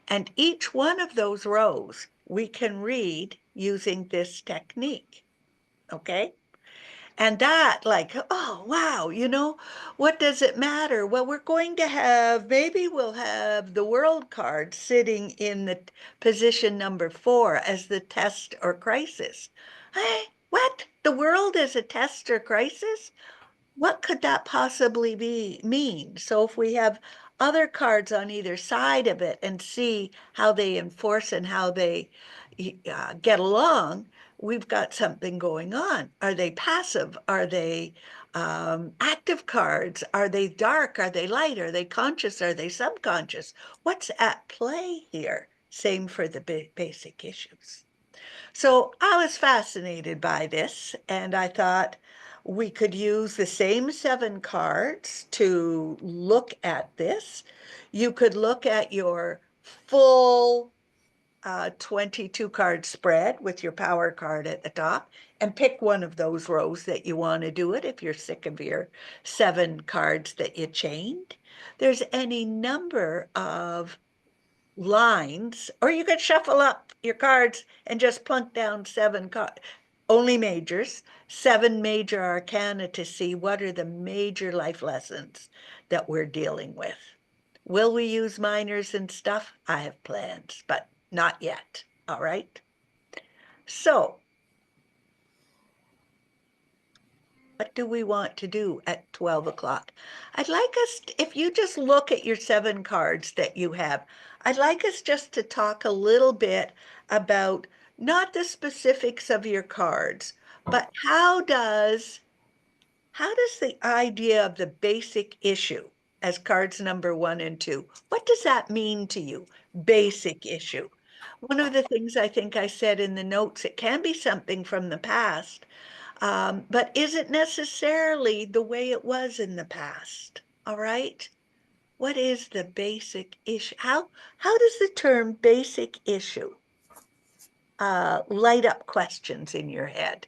And each one of those rows we can read using this technique, okay? And that, like, oh, wow, what does it matter? Well, maybe we'll have the world card sitting in the position number 4 as the test or crisis. Hey, what? The world is a test or crisis? What could that possibly mean? So if we have other cards on either side of it and see how they enforce and how they get along, we've got something going on. Are they passive? Are they active cards? Are they dark? Are they light? Are they conscious? Are they subconscious? What's at play here? Same for the basic issues. So I was fascinated by this, and I thought we could use the same 7 cards to look at this. You could look at your full a 22 card spread with your power card at the top and pick one of those rows that you want to do it if you're sick of your 7 cards that you chained. There's any number of lines, or you could shuffle up your cards and just plunk down 7 cards, only majors, 7 major arcana to see what are the major life lessons that we're dealing with. Will we use minors and stuff? I have plans, but not yet. All right. So, what do we want to do at 12 o'clock? I'd like us, if you just look at your 7 cards that you have, I'd like us just to talk a little bit about not the specifics of your cards, but how does the idea of the basic issue as cards number 1 and 2, what does that mean to you? Basic issue. One of the things I think I said in the notes, it can be something from the past, but isn't necessarily the way it was in the past. All right. What is the basic issue? How does the term basic issue light up questions in your head?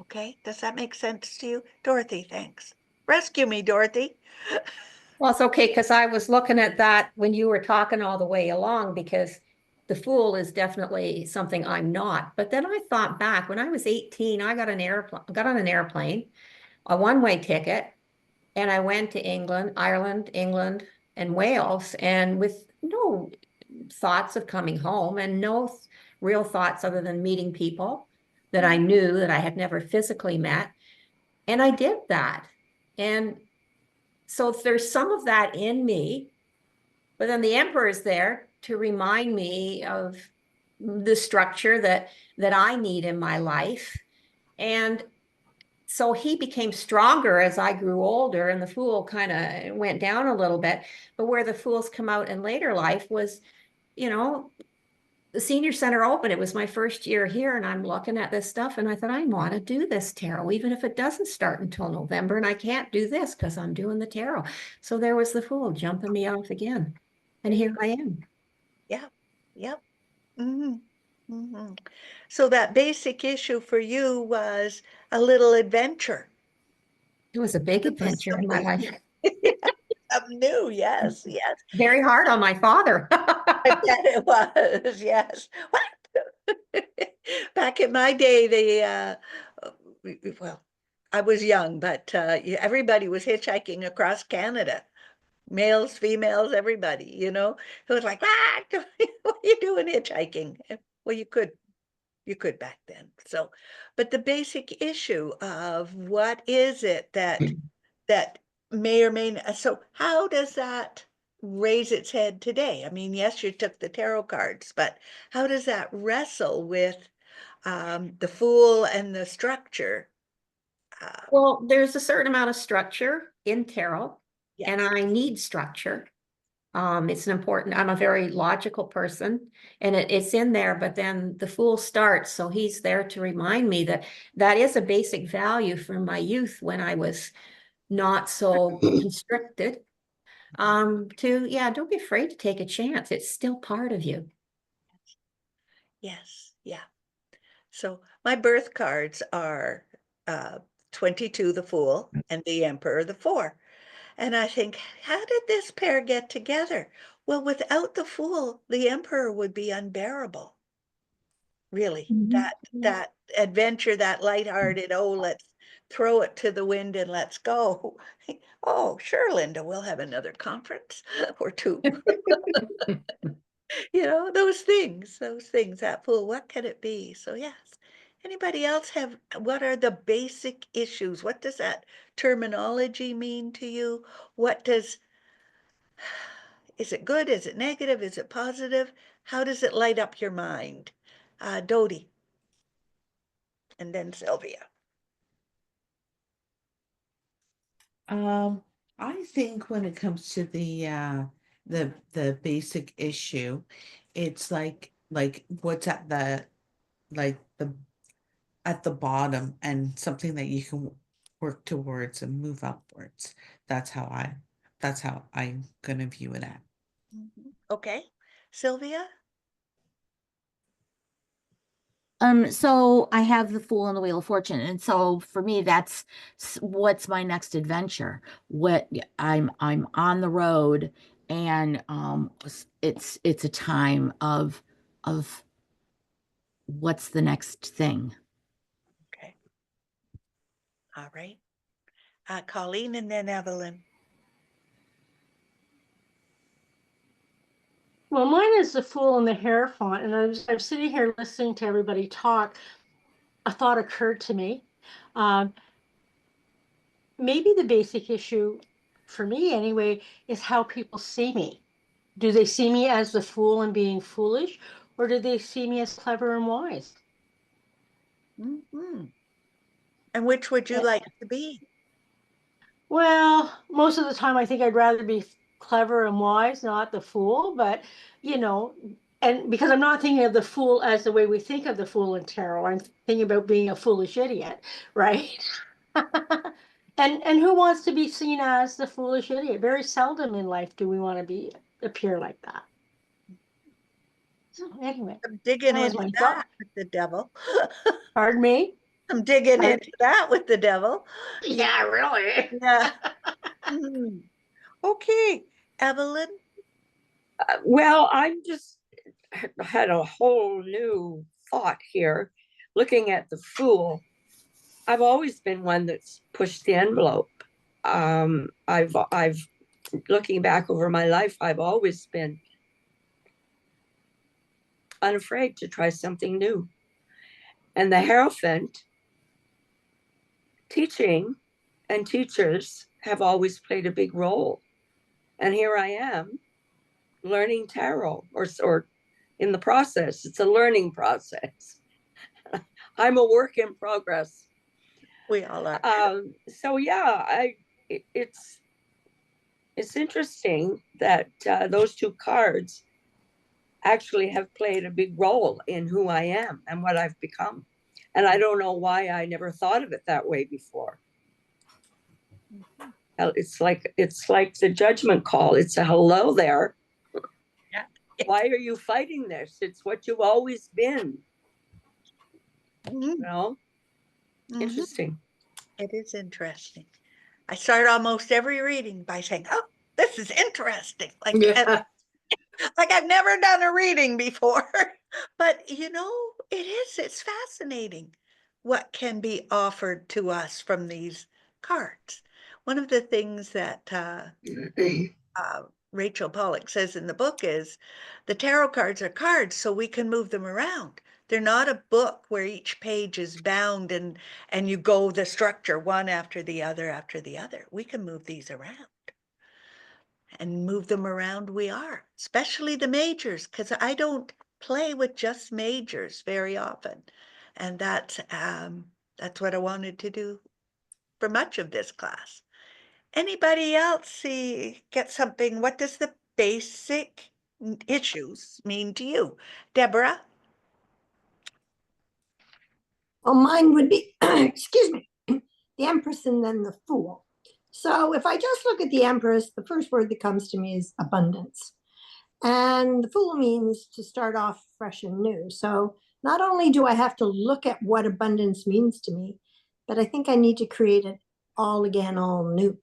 Okay, does that make sense to you? Dorothy, thanks. Rescue me, Dorothy. Well, it's okay, because I was looking at that when you were talking all the way along, because the Fool is definitely something I'm not. But then I thought back, when I was 18, I got on an airplane, a one-way ticket, and I went to Ireland, England, and Wales, and with no thoughts of coming home and no real thoughts other than meeting people that I knew that I had never physically met. And I did that. And so there's some of that in me, but then the Emperor is there to remind me of the structure that I need in my life. And so he became stronger as I grew older, and the Fool kind of went down a little bit. But where the Fools come out in later life was, you know, the Senior Center opened. It was my first year here, and I'm looking at this stuff, and I thought, I want to do this tarot, even if it doesn't start until November, and I can't do this because I'm doing the tarot. So there was the Fool jumping me off again, and here I am. Yeah, yep. So that basic issue for you was a little adventure. It was a big adventure in my life. Something new, yes. Very hard on my father. I bet it was, yes. What? Back in my day, well, I was young, but everybody was hitchhiking across Canada. Males, females, everybody, it was like, what are you doing hitchhiking? Well, you could back then. So, but the basic issue of what is it that may or may not, so how does that raise its head today? I mean, yes, you took the tarot cards, but how does that wrestle with the Fool and the structure? Well, there's a certain amount of structure in tarot, Yes. and I need structure. It's an important, I'm a very logical person, and it's in there, but then the Fool starts. So he's there to remind me that that is a basic value from my youth when I was not so constricted. Don't be afraid to take a chance. It's still part of you. Yes, yeah. So my birth cards are 22, the Fool, and the Emperor, the 4. And I think, how did this pair get together? Well, without the Fool, the Emperor would be unbearable. Really, that adventure, that lighthearted, oh, let's throw it to the wind and let's go. Oh, sure, Linda, we'll have another conference or 2. Those things, that Fool, what can it be? So yes. Anybody else have, what are the basic issues? What does that terminology mean to you? Is it good? Is it negative? Is it positive? How does it light up your mind? Dodie. And then Sylvia. I think when it comes to the basic issue, it's like what's at the at the bottom and something that you can work towards and move upwards. That's how I'm gonna view it at. Okay. Sylvia? So I have the Fool and the Wheel of Fortune, and so for me, that's what's my next adventure. What I'm on the road, and it's a time of what's the next thing. Okay. All right. Colleen and then Evelyn. Well, mine is the Fool and the Hierophant, and I'm sitting here listening to everybody talk. A thought occurred to me. Maybe the basic issue, for me anyway, is how people see me. Do they see me as the fool and being foolish, or do they see me as clever and wise? Mm-hmm. And which would you like to be? Well, most of the time I think I'd rather be clever and wise, not the fool, but you know, and because I'm not thinking of the fool as the way we think of the fool in tarot, I'm thinking about being a foolish idiot, right? And who wants to be seen as the foolish idiot? Very seldom in life do we want to appear like that. So anyway, I'm digging that was into my that thought. with the devil. Pardon me? I'm digging into that with the devil. Yeah, really. Yeah. Mhm. Okay, Evelyn. Well, I'm just had a whole new thought here, looking at the Fool. I've always been one that's pushed the envelope. I've looking back over my life, I've always been unafraid to try something new. And the Hierophant, teaching and teachers have always played a big role. And here I am learning tarot, or in the process. It's a learning process. I'm a work in progress. We all are. So yeah, it's interesting that those two cards actually have played a big role in who I am and what I've become. And I don't know why I never thought of it that way before. It's like the judgment call. It's a hello there. Yeah. Why are you fighting this? It's what you've always been. You know? Interesting. It is interesting. I start almost every reading by saying, "Oh, this is interesting." Like, like I've never done a reading before. But you know, it's fascinating what can be offered to us from these cards. One of the things that Rachel Pollack says in the book is the tarot cards are cards so we can move them around. They're not a book where each page is bound and you go the structure one after the other after the other. We can move these around. And move them around we are, especially the majors, because I don't play with just majors very often. And that's what I wanted to do for much of this class. Anybody else get something? What does the basic issues mean to you? Deborah? Well, mine would be, excuse me, the Empress and then the Fool. So if I just look at the Empress, the first word that comes to me is abundance. And the Fool means to start off fresh and new. So not only do I have to look at what abundance means to me, but I think I need to create it all again, all new,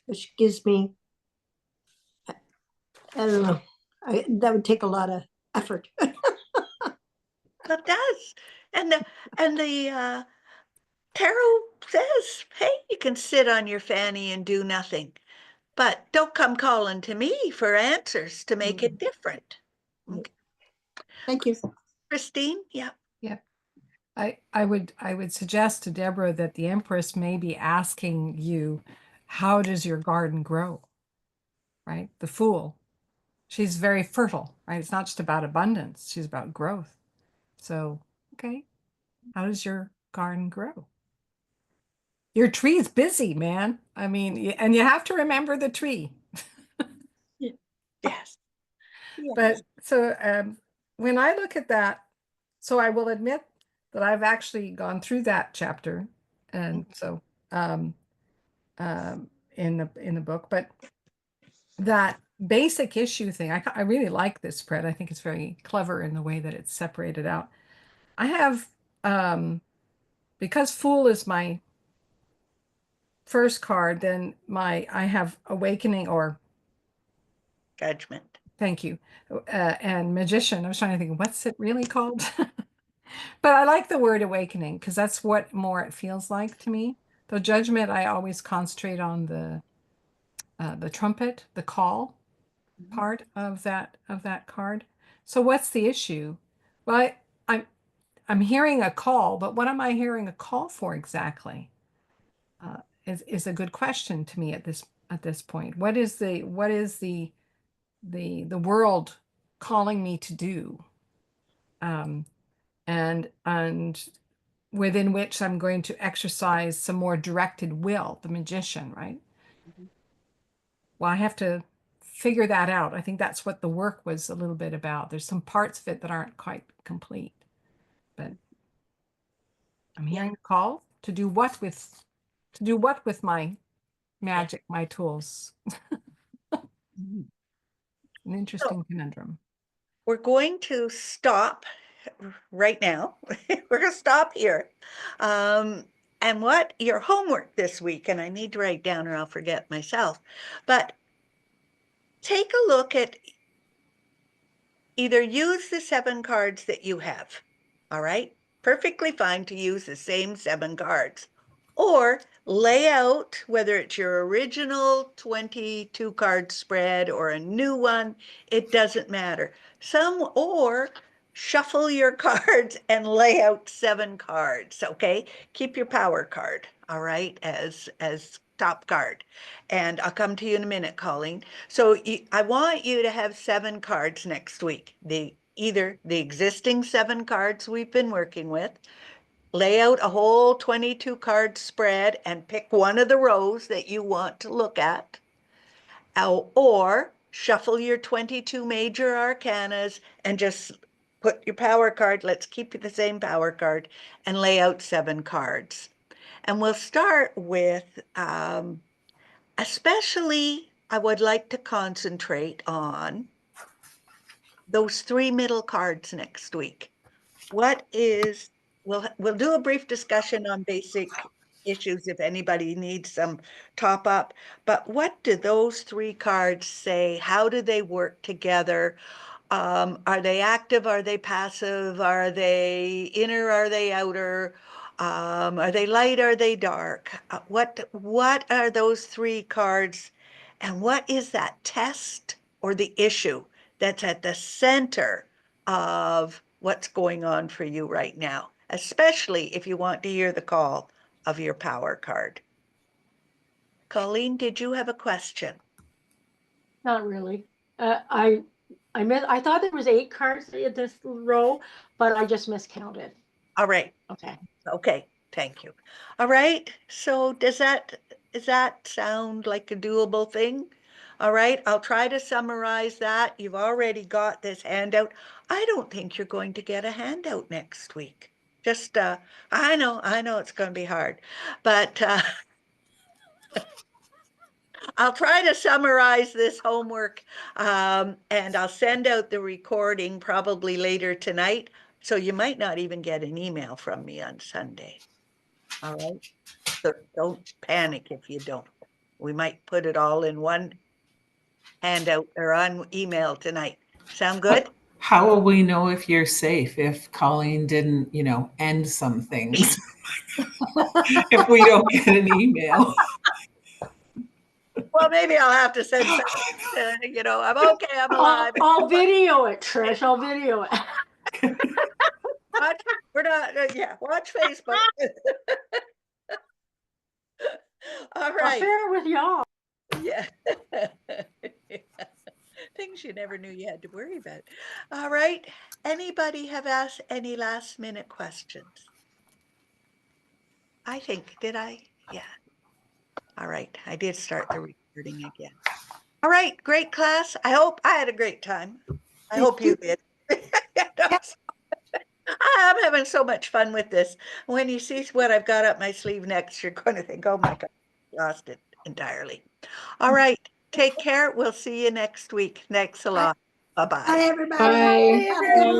which gives me, I don't know, that would take a lot of effort. That does. And the tarot says, hey, you can sit on your fanny and do nothing. But don't come calling to me for answers to make it different. Okay. Thank you. Christine? Yeah. Yeah. I would suggest to Deborah that the Empress may be asking you, how does your garden grow? Right? The Fool. She's very fertile, right? It's not just about abundance, she's about growth. So, okay, how does your garden grow? Your tree's busy, man. I mean, and you have to remember the tree. Yes. But so when I look at that, so I will admit that I've actually gone through that chapter, and so in the book, but that basic issue thing, I really like this spread. I think it's very clever in the way that it's separated out. I have, because Fool is my first card, then I have Awakening or Judgment. Thank you. And Magician. I was trying to think, what's it really called? But I like the word awakening because that's what more it feels like to me. Though Judgment, I always concentrate on the trumpet, the call part of that card. So what's the issue? Well, I'm hearing a call, but what am I hearing a call for exactly? Is a good question to me at this point. What is the world calling me to do? And within which I'm going to exercise some more directed will, the Magician, right? Well, I have to figure that out. I think that's what the work was a little bit about. There's some parts of it that aren't quite complete, but I'm hearing a call to do what with my magic, my tools. An interesting conundrum. We're going to stop right now. We're going to stop here. And what your homework this week, and I need to write down or I'll forget myself, but take a look at either use the 7 cards that you have, all right? Perfectly fine to use the same 7 cards. Or lay out, whether it's your original 22 card spread or a new one, it doesn't matter. Or shuffle your cards and lay out 7 cards, okay? Keep your power card, all right, as top card. And I'll come to you in a minute, Colleen. So I want you to have 7 cards next week. Either the existing 7 cards we've been working with, lay out a whole 22 card spread and pick one of the rows that you want to look at, or shuffle your 22 major arcanas and just put your power card, let's keep the same power card, and lay out 7 cards. And we'll start with, especially I would like to concentrate on those 3 middle cards next week. We'll do a brief discussion on basic issues if anybody needs some top up, but what do those 3 cards say? How do they work together? Are they active? Are they passive? Are they inner? Are they outer? Are they light? Are they dark? What are those 3 cards? And what is that test or the issue that's at the center of what's going on for you right now, especially if you want to hear the call of your power card? Colleen, did you have a question? Not really. I thought there was 8 cards in this row, but I just miscounted. All right. Okay. Thank you. All right. So does that sound like a doable thing? All right. I'll try to summarize that. You've already got this handout. I don't think you're going to get a handout next week. Just, I know it's going to be hard, but I'll try to summarize this homework, and I'll send out the recording probably later tonight. So you might not even get an email from me on Sunday. All right. So don't panic if you don't. We might put it all in one handout or on email tonight. Sound good? How will we know if you're safe if Colleen didn't, end some things? If we don't get an email. Well, maybe I'll have to send something, I'm okay, I'm alive. I'll video it, Trish. I'll video it. Watch Facebook. All right. I'll share it with y'all. Yeah. Things you never knew you had to worry about. All right. Anybody have asked any last minute questions? I think, did I? Yeah. All right. I did start the recording again. All right. Great class. I hope I had a great time. I hope you did. I'm having so much fun with this. When you see what I've got up my sleeve next, you're going to think, oh my God, I lost it entirely. All right. Take care. We'll see you next week. Thanks a lot. Bye-bye. Bye, everybody. Bye. Have a good